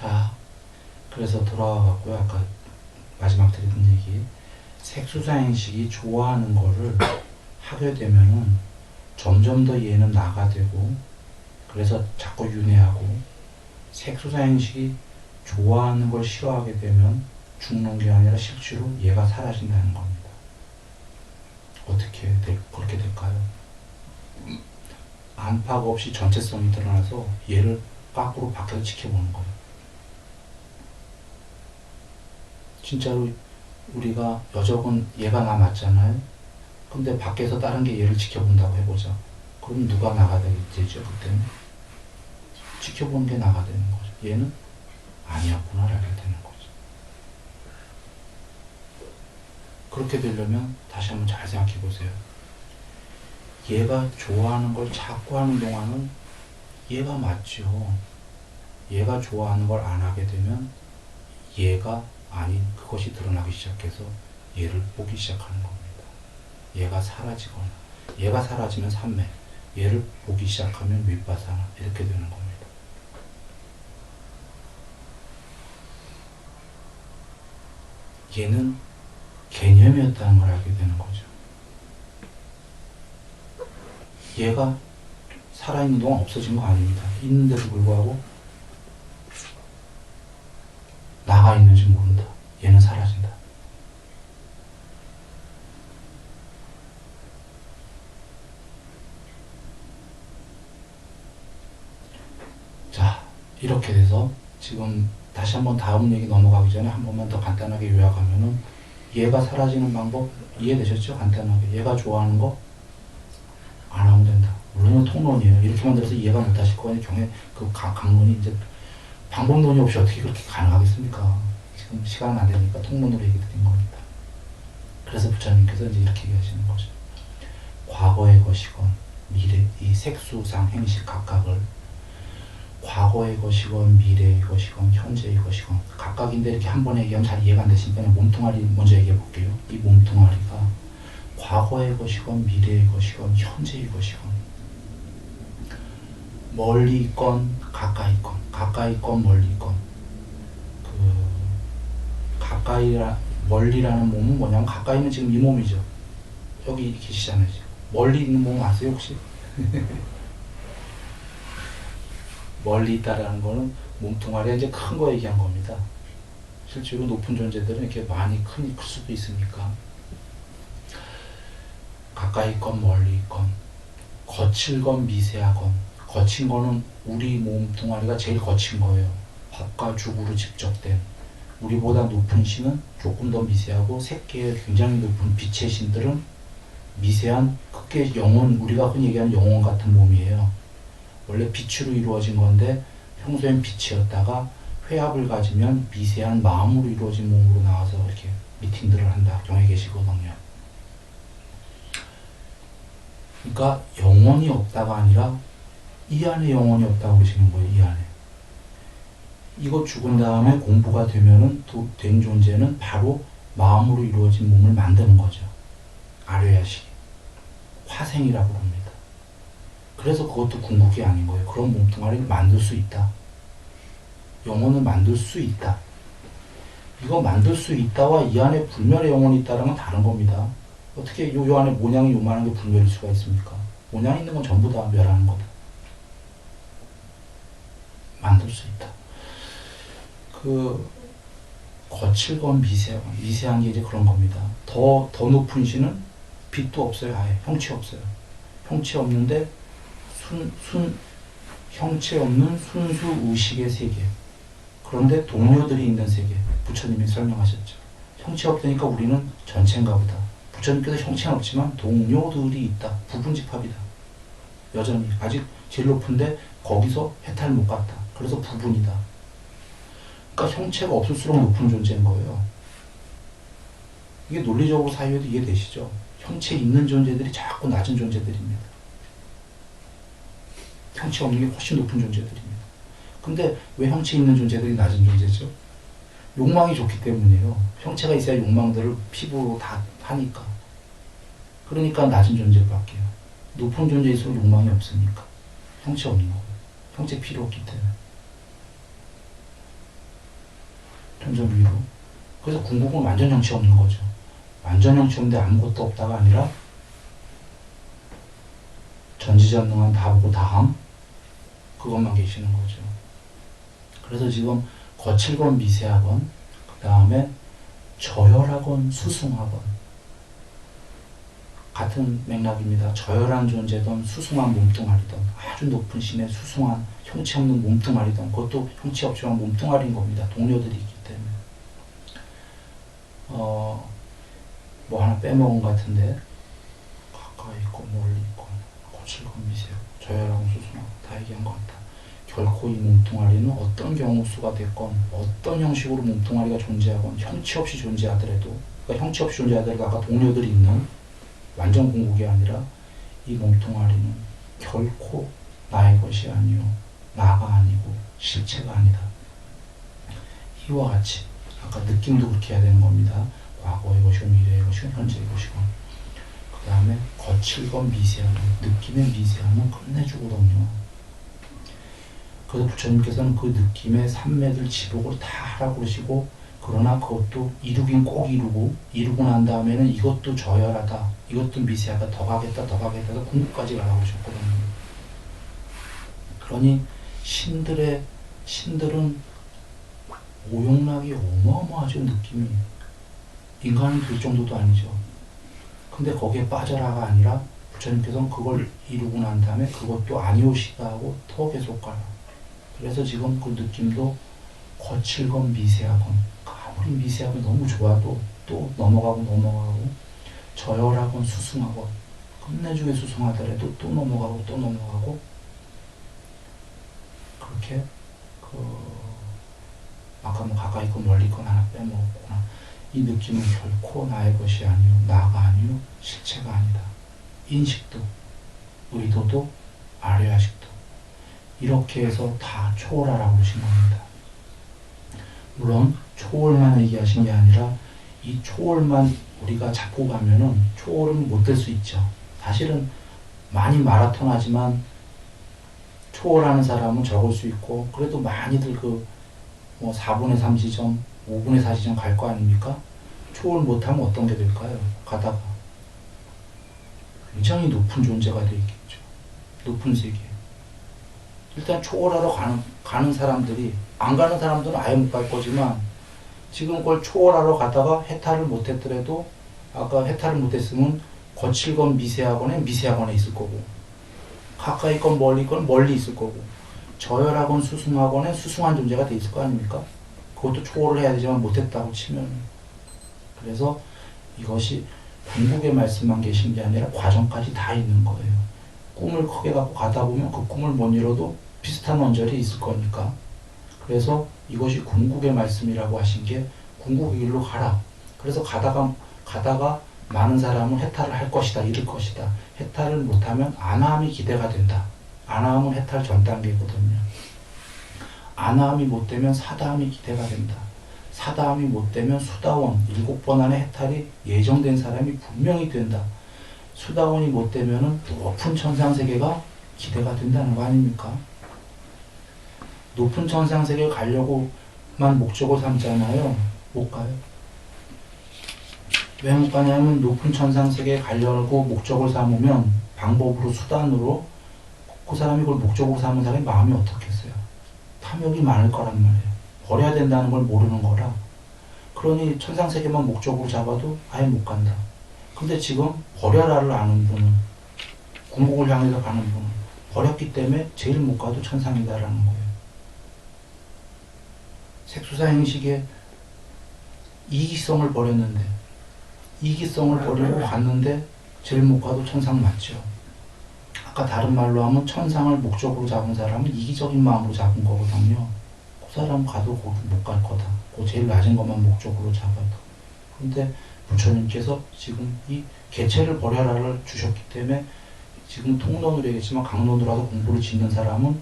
자, 그래서 돌아와갖고요. 아까 마지막 드리던 얘기. 색수사행식이 좋아하는 거를 하게 되면은 점점 더 얘는 나가 되고, 그래서 자꾸 윤회하고, 색수사행식이 좋아하는 걸 싫어하게 되면 죽는 게 아니라 실제로 얘가 사라진다는 겁니다. 어떻게 그렇게 될까요? 안팎 없이 전체성이 드러나서 얘를 밖으로 밖에서 지켜보는 거예요. 진짜로 우리가 여적은 얘가 나 맞잖아요. 근데 밖에서 다른 게 얘를 지켜본다고 해보자. 그럼 누가 나가 되죠, 그때는? 지켜보는 게 나가 되는 거죠. 얘는 아니었구나, 알게 되는 거죠. 그렇게 되려면 다시 한번 잘 생각해 보세요. 얘가 좋아하는 걸 자꾸 하는 동안은 얘가 맞죠. 얘가 좋아하는 걸 안 하게 되면 얘가 아닌 그것이 드러나기 시작해서 얘를 보기 시작하는 겁니다. 얘가 사라지거나, 얘가 사라지면 삼매, 얘를 보기 시작하면 윗바사나, 이렇게 되는 겁니다. 얘는 개념이었다는 걸 알게 되는 거죠. 얘가 살아있는 동안 없어진 거 아닙니다. 있는데도 불구하고 나가 있는지 모른다. 얘는 사라진다. 자, 이렇게 돼서 지금 다시 한번 다음 얘기 넘어가기 전에 한 번만 더 간단하게 요약하면은, 얘가 사라지는 방법 이해되셨죠? 간단하게. 얘가 좋아하는 거 안 하면 된다. 물론 통론이에요. 이렇게 만들어서 이해가 못 하실 거니 강론이 이제 방법론이 없이 어떻게 그렇게 가능하겠습니까? 지금 시간은 안 되니까 통론으로 얘기 드린 겁니다. 그래서 부처님께서 이제 이렇게 얘기하시는 거죠. 과거의 것이건 미래, 이 색수상 행식 각각을 과거의 것이건 미래의 것이건 현재의 것이건 각각인데, 이렇게 한 번에 얘기하면 잘 이해가 안 되시니까 몸뚱아리 먼저 얘기해 볼게요. 이 몸뚱아리가 과거의 것이건 미래의 것이건 현재의 것이건, 멀리 있건 가까이 있건, 가까이 있건 멀리 있건, 멀리라는 몸은 뭐냐면, 가까이는 지금 이 몸이죠. 여기 계시잖아요. 지금. 멀리 있는 몸 아세요 혹시? 멀리 있다라는 거는 몸뚱아리가 이제 큰 거 얘기한 겁니다. 실제로 높은 존재들은 이렇게 많이 클 수도 있으니까. 가까이 있건 멀리 있건 거칠건 미세하건, 거친 거는 우리 몸뚱아리가 제일 거친 거예요. 밥과 죽으로 집적된 우리보다 높은 신은 조금 더 미세하고 새끼의 굉장히 높은 빛의 신들은 미세한 크게 영혼, 우리가 흔히 얘기하는 영혼 같은 몸이에요. 원래 빛으로 이루어진 건데 평소엔 빛이었다가 회합을 가지면 미세한 마음으로 이루어진 몸으로 나와서 이렇게 미팅들을 한다. 경에 계시거든요. 그러니까 영혼이 없다가 아니라 이 안에 영혼이 없다고 그러시는 거예요. 이 안에. 이거 죽은 다음에 공부가 되면은 된 존재는 바로 마음으로 이루어진 몸을 만드는 거죠. 아뢰야식. 화생이라고 합니다. 그래서 그것도 궁극이 아닌 거예요. 그런 몸뚱아리를 만들 수 있다. 영혼을 만들 수 있다. 이거 만들 수 있다와 이 안에 불멸의 영혼이 있다는 건 다른 겁니다. 어떻게 요 안에 모양이 요만한 게 불멸일 수가 있습니까? 모양 있는 건 전부 다 멸하는 거다. 만들 수 있다. 거칠건 미세한 게 이제 그런 겁니다. 더 높은 신은 빛도 없어요. 아예 형체 없어요. 형체 없는데 형체 없는 순수 의식의 세계. 그런데 동료들이 있는 세계. 부처님이 설명하셨죠. 형체 없다니까 우리는 전체인가 보다. 부처님께서 형체는 없지만 동료들이 있다. 부분집합이다. 여전히 아직 제일 높은데 거기서 해탈 못 갔다. 그래서 부분이다. 그러니까 형체가 없을수록 높은 존재인 거예요. 이게 논리적으로 사유에도 이해되시죠? 형체 있는 존재들이 자꾸 낮은 존재들입니다. 형체 없는 게 훨씬 높은 존재들입니다. 근데 왜 형체 있는 존재들이 낮은 존재죠? 욕망이 좋기 때문이에요. 형체가 있어야 욕망들을 피부로 다 하니까. 그러니까 낮은 존재밖에. 높은 존재일수록 욕망이 없으니까. 형체 없는 거예요. 형체 필요 없기 때문에. 점점 위로. 그래서 궁극은 완전 형체 없는 거죠. 완전 형체 없는데 아무것도 없다가 아니라 전지전능한 다보고 다함, 그것만 계시는 거죠. 그래서 지금 거칠건 미세하건, 그 다음에 저열하건 수승하건, 같은 맥락입니다. 저열한 존재든 수승한 몸뚱아리든, 아주 높은 신의 수승한 형체 없는 몸뚱아리든, 그것도 형체 없지만 몸뚱아리인 겁니다. 동료들이 있기 때문에. 뭐 하나 빼먹은 것 같은데, 가까이 있고 멀리 있고 거칠건 미세하고 저열하고 수승하고 다 얘기한 것 같다. 결코 이 몸뚱아리는 어떤 경우수가 됐건 어떤 형식으로 몸뚱아리가 존재하건 형체 없이 존재하더라도, 그러니까 형체 없이 존재하더라도 아까 동료들이 있는 완전 궁극이 아니라 이 몸뚱아리는 결코 나의 것이 아니요 나가 아니고 실체가 아니다. 이와 같이 아까 느낌도 그렇게 해야 되는 겁니다. 과거의 것이고 미래의 것이고 현재의 것이고, 그 다음에 거칠건 미세한 느낌의 미세함은 끝내주거든요. 그래서 부처님께서는 그 느낌의 산맥을 지복을 다 하라고 그러시고, 그러나 그것도 이루긴 꼭 이루고 난 다음에는 이것도 저열하다, 이것도 미세하다, 더 가겠다 해서 궁극까지 가라고 그러셨거든요. 그러니 신들은 오용락이 어마어마하죠. 느낌이 인간이 될 정도도 아니죠. 근데 거기에 빠져라가 아니라 부처님께서는 그걸 이루고 난 다음에 그것도 아니오시다 하고 더 계속 가라. 그래서 지금 그 느낌도 거칠건 미세하건, 아무리 미세하건 너무 좋아도 또 넘어가고 저열하건 수승하건 끝내주게 수승하더라도 또 넘어가고 그렇게 아까 뭐 가까이 있건 멀리 있건 하나 빼먹었구나. 이 느낌은 결코 나의 것이 아니요 나가 아니요 실체가 아니다. 인식도 의도도 아뢰야식도 이렇게 해서 다 초월하라고 하신 겁니다. 물론 초월만 얘기하신 게 아니라 이 초월만 우리가 잡고 가면은 초월은 못 될 수 있죠. 사실은 많이 마라톤 하지만 초월하는 사람은 적을 수 있고, 그래도 많이들 뭐 4분의 3 지점, 5분의 4 지점 갈 거 아닙니까? 초월 못하면 어떤 게 될까요? 가다가 굉장히 높은 존재가 되겠죠. 높은 세계. 일단 초월하러 가는 사람들이, 안 가는 사람들은 아예 못 갈 거지만 지금 그걸 초월하러 가다가 해탈을 못했더라도, 아까 해탈을 못했으면 거칠건 미세하거나 있을 거고, 가까이 있건 멀리 있건 멀리 있을 거고, 저열하건 수승하건에 수승한 존재가 돼 있을 거 아닙니까? 그것도 초월을 해야 되지만 못했다고 치면. 그래서 이것이 궁극의 말씀만 계신 게 아니라 과정까지 다 있는 거예요. 꿈을 크게 갖고 가다 보면 그 꿈을 못 이뤄도 비슷한 원절이 있을 거니까. 그래서 이것이 궁극의 말씀이라고 하신 게 궁극의 길로 가라. 그래서 가다가 많은 사람은 해탈을 할 것이다, 이룰 것이다. 해탈을 못하면 안하함이 기대가 된다. 안하함은 해탈 전 단계거든요. 안하함이 못 되면 사다함이 기대가 된다. 사다함이 못 되면 수다원, 7번 안에 해탈이 예정된 사람이 분명히 된다. 수다원이 못 되면은 높은 천상세계가 기대가 된다는 거 아닙니까? 높은 천상세계 가려고만 목적을 삼잖아요. 못 가요. 왜 못 가냐면 높은 천상세계에 가려고 목적을 삼으면 방법으로 수단으로 그 사람이 그걸 목적으로 삼은 사람이 마음이 어떻겠어요? 탐욕이 많을 거란 말이에요. 버려야 된다는 걸 모르는 거라. 그러니 천상세계만 목적으로 잡아도 아예 못 간다. 근데 지금 버려라를 아는 분은, 궁극을 향해서 가는 분은 버렸기 때문에 제일 못 가도 천상이다라는 거예요. 색수사 행식의 이기성을 버렸는데, 이기성을 버리고 갔는데 제일 못 가도 천상 맞죠. 아까 다른 말로 하면 천상을 목적으로 잡은 사람은 이기적인 마음으로 잡은 거거든요. 그 사람 가도 거기 못 갈 거다. 그 제일 낮은 것만 목적으로 잡아도. 그런데 부처님께서 지금 이 개체를 버려라를 주셨기 때문에 지금 통론으로 얘기했지만 강론으로라도 공부를 짓는 사람은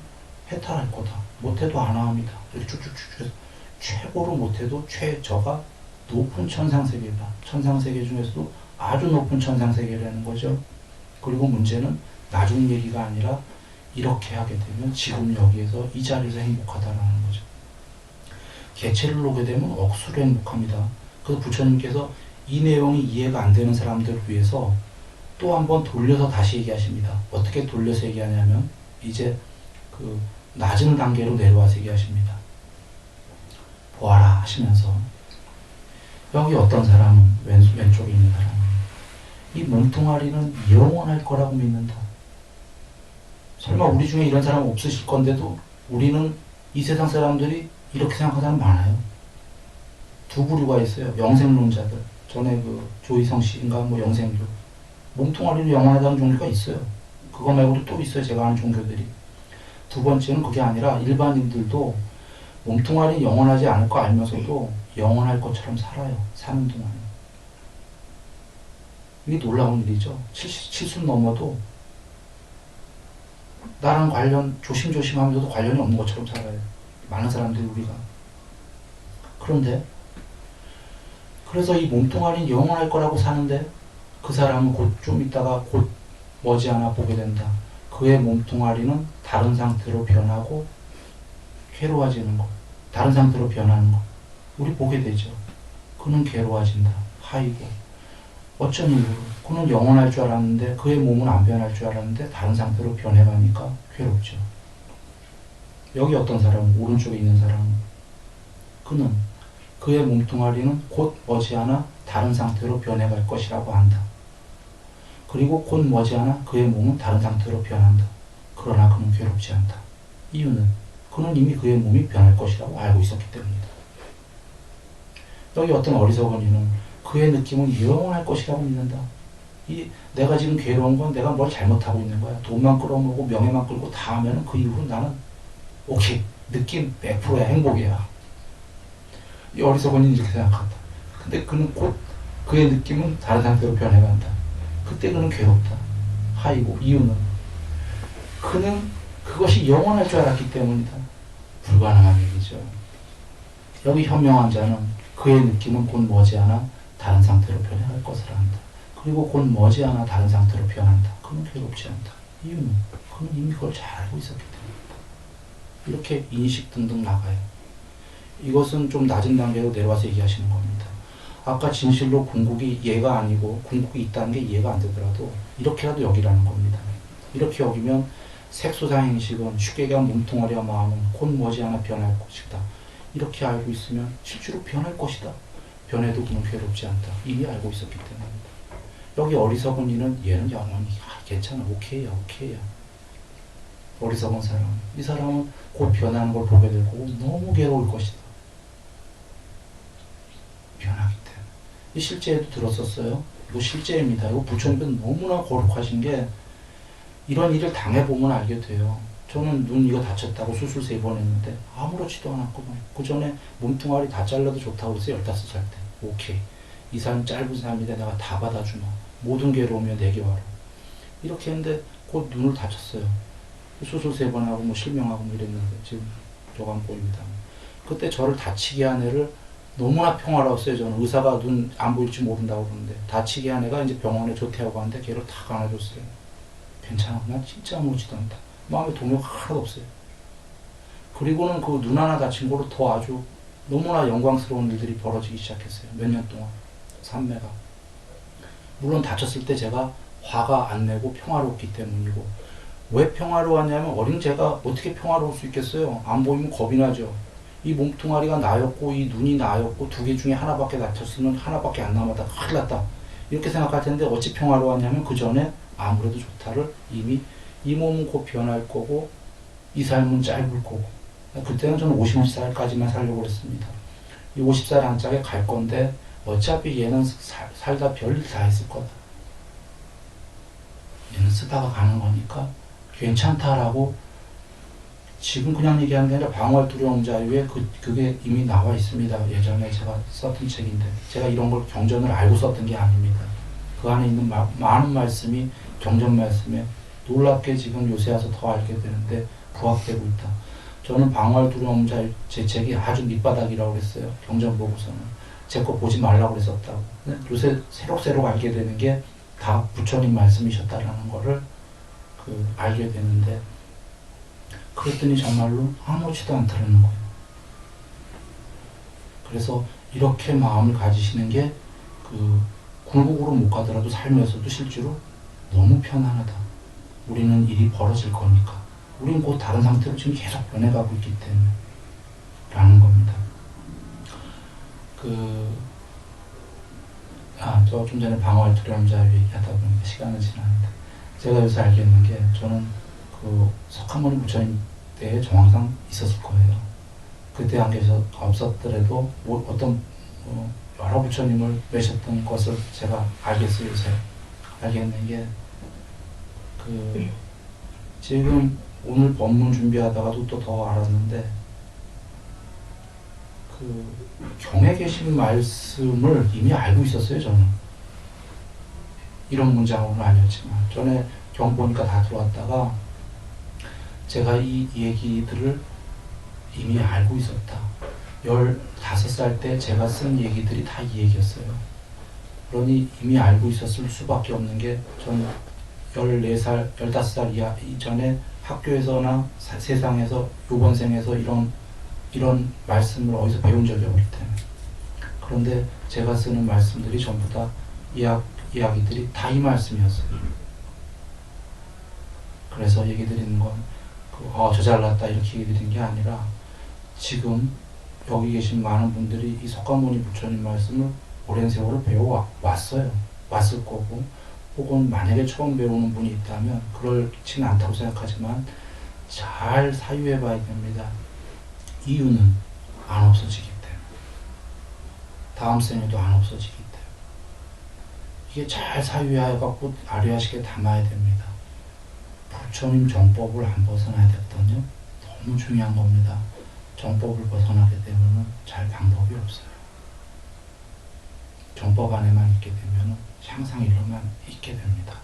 해탈할 거다. 못해도 안하합니다. 이렇게 쭉쭉쭉 해서 최고로 못해도 최저가 높은 천상세계다. 천상세계 중에서도 아주 높은 천상세계라는 거죠. 그리고 문제는 나중 얘기가 아니라 이렇게 하게 되면 지금 여기에서 이 자리에서 행복하다라는 거죠. 개체를 놓게 되면 억수로 행복합니다. 그래서 부처님께서 이 내용이 이해가 안 되는 사람들을 위해서 또 한 번 돌려서 다시 얘기하십니다. 어떻게 돌려서 얘기하냐면 이제 그 낮은 단계로 내려와서 얘기하십니다. 보아라 하시면서 여기 어떤 사람은 왼쪽에 있는 사람은 이 몸뚱아리는 영원할 거라고 믿는다. 설마 우리 중에 이런 사람 없으실 건데도 우리는 이 세상 사람들이 이렇게 생각하는 사람 많아요. 두 부류가 있어요. 영생론자들. 전에 그 조희성 씨인가 뭐 영생교. 몸뚱아리는 영원하다는 종교가 있어요. 그거 말고도 또 있어요. 제가 아는 종교들이. 두 번째는 그게 아니라 일반인들도 몸뚱아리는 영원하지 않을 거 알면서도 영원할 것처럼 살아요. 사는 동안. 이게 놀라운 일이죠. 70 넘어도 나랑 관련 조심조심 하면서도 관련이 없는 것처럼 살아요. 많은 사람들이 우리가. 그런데 그래서 이 몸뚱아리는 영원할 거라고 사는데 그 사람은 곧 좀 있다가 곧 머지않아 보게 된다. 그의 몸뚱아리는 다른 상태로 변하고 괴로워지는 것. 다른 상태로 변하는 것. 우리 보게 되죠. 그는 괴로워진다. 하이고. 어쩐 이유로. 그는 영원할 줄 알았는데 그의 몸은 안 변할 줄 알았는데 다른 상태로 변해가니까 괴롭죠. 여기 어떤 사람은 오른쪽에 있는 사람은 그는 그의 몸뚱아리는 곧 머지않아 다른 상태로 변해갈 것이라고 한다. 그리고 곧 머지않아 그의 몸은 다른 상태로 변한다. 그러나 그는 괴롭지 않다. 이유는 그는 이미 그의 몸이 변할 것이라고 알고 있었기 때문이다. 여기 어떤 어리석은 이는 그의 느낌은 영원할 것이라고 믿는다. 내가 지금 괴로운 건 내가 뭘 잘못하고 있는 거야. 돈만 끌어모으고 명예만 끌고 다 하면 그 이후로 나는 오케이. 느낌 100%야. 행복이야. 이 어리석은 이는 이렇게 생각한다. 근데 그는 곧 그의 느낌은 다른 상태로 변해간다. 그때 그는 괴롭다. 하이고. 이유는 그는 그것이 영원할 줄 알았기 때문이다. 불가능한 얘기죠. 여기 현명한 자는 그의 느낌은 곧 머지않아 다른 상태로 변해갈 것을 안다. 그리고 곧 머지않아 다른 상태로 변한다. 그는 괴롭지 않다. 이유는 그는 이미 그걸 잘 알고 있었기 때문이다. 이렇게 인식 등등 나가요. 이것은 좀 낮은 단계로 내려와서 얘기하시는 겁니다. 아까 진실로 궁극이 얘가 아니고 궁극이 있다는 게 이해가 안 되더라도 이렇게라도 여기라는 겁니다. 이렇게 여기면 색소상행식은 쉽게 얘기하면 몸뚱아리와 마음은 곧 머지않아 변할 것이다. 이렇게 알고 있으면 실제로 변할 것이다. 변해도 그는 괴롭지 않다. 이미 알고 있었기 때문입니다. 여기 어리석은 이는 얘는 영원히 괜찮아. 오케이야. 어리석은 사람. 이 사람은 곧 변하는 걸 보게 될 거고 너무 괴로울 것이다. 변하기 때문에. 이 실제에도 들었었어요. 이거 실제입니다. 이거 부처님은 너무나 거룩하신 게 이런 일을 당해보면 알게 돼요. 저는 눈 이거 다쳤다고 수술 3번 했는데 아무렇지도 않았구만. 그 전에 몸뚱아리 다 잘라도 좋다고 했어요. 15살 때. 오케이. 이 삶 짧은 삶인데 내가 다 받아주마. 모든 괴로우면 내게 와라. 이렇게 했는데 곧 눈을 다쳤어요. 수술 3번 하고 뭐 실명하고 뭐 이랬는데 지금 조감골입니다. 그때 저를 다치게 한 애를 너무나 평화로웠어요. 저는 의사가 눈 안 보일지 모른다고 그러는데 다치게 한 애가 이제 병원에 조퇴하고 갔는데 걔를 탁 안아줬어요. 괜찮아. 난 진짜 아무렇지도 않다. 마음에 동요가 하나도 없어요. 그리고는 그 눈 하나 다친 거로 더 아주 너무나 영광스러운 일들이 벌어지기 시작했어요. 몇 년 동안. 산매가. 물론 다쳤을 때 제가 화가 안 내고 평화롭기 때문이고, 왜 평화로웠냐면 어린 제가 어떻게 평화로울 수 있겠어요? 안 보이면 겁이 나죠. 이 몸뚱아리가 나였고 이 눈이 나였고 2개 중에 하나밖에 다쳤으면 하나밖에 안 남았다. 큰일 났다. 이렇게 생각할 텐데 어찌 평화로웠냐면 그 전에 아무래도 좋다를 이미 이 몸은 곧 변할 거고 이 삶은 짧을 거고, 그때는 저는 50살까지만 살려고 그랬습니다. 이 50살 안짝에 갈 건데 어차피 얘는 살다 별일 다 했을 거다. 얘는 쓰다가 가는 거니까 괜찮다라고 지금 그냥 얘기하는 게 아니라 방어할 두려움 자유에 그게 이미 나와 있습니다. 예전에 제가 썼던 책인데 제가 이런 걸 경전을 알고 썼던 게 아닙니다. 그 안에 있는 많은 말씀이 경전 말씀에 놀랍게 지금 요새 와서 더 알게 되는데 부합되고 있다. 저는 방어할 두려움 자유 제 책이 아주 밑바닥이라고 그랬어요. 경전 보고서는. 제 거 보지 말라고 그랬었다고. 요새 새록새록 알게 되는 게 다 부처님 말씀이셨다라는 거를 알게 되는데, 그랬더니 정말로 아무렇지도 않다는 거예요. 그래서 이렇게 마음을 가지시는 게 궁극으로 못 가더라도 삶에서도 실제로 너무 편안하다. 우리는 일이 벌어질 거니까. 우리는 곧 다른 상태로 지금 계속 변해가고 있기 때문에 라는 겁니다. 저 좀 전에 방어할 두려움 자유 얘기하다 보니까 시간은 지났는데, 제가 요새 알겠는 게 저는 석한머니 부처님 때에 좀 항상 있었을 거예요. 그때 안 없었더라도 어떤 여러 부처님을 뵈셨던 것을 제가 알겠어요. 요새 알겠는 게 지금 오늘 법문 준비하다가도 또 더 알았는데, 경에 계신 말씀을 이미 알고 있었어요. 저는 이런 문장으로는 아니었지만 전에 경 보니까 다 들어왔다가 제가 이 얘기들을 이미 알고 있었다. 15살 때 제가 쓴 얘기들이 다 이 얘기였어요. 그러니 이미 알고 있었을 수밖에 없는 게, 전 14살, 15살 이전에 학교에서나 세상에서 요번 생에서 이런 말씀을 어디서 배운 적이 없기 때문에. 그런데 제가 쓰는 말씀들이 전부 다 이야기들이 다 이 말씀이었어요. 그래서 얘기 드리는 건 저 잘났다 이렇게 얘기 드리는 게 아니라, 지금 여기 계신 많은 분들이 이 석가모니 부처님 말씀을 오랜 세월을 배워왔어요. 왔을 거고, 혹은 만약에 처음 배우는 분이 있다면 그렇지는 않다고 생각하지만 잘 사유해 봐야 됩니다. 이유는 안 없어지기 때문에. 다음 생에도 안 없어지기 때문에. 이게 잘 사유해갖고 아리아식에 담아야 됩니다. 부처님 정법을 안 벗어나야 됐더니요, 너무 중요한 겁니다. 정법을 벗어나게 되면 잘 방법이 없어요. 정법 안에만 있게 되면 항상 일로만 있게 됩니다.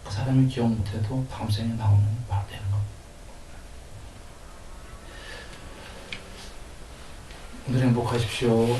그 사람이 기억 못해도 다음 생에 나오면 바로 되는 겁니다. 오늘 행복하십시오.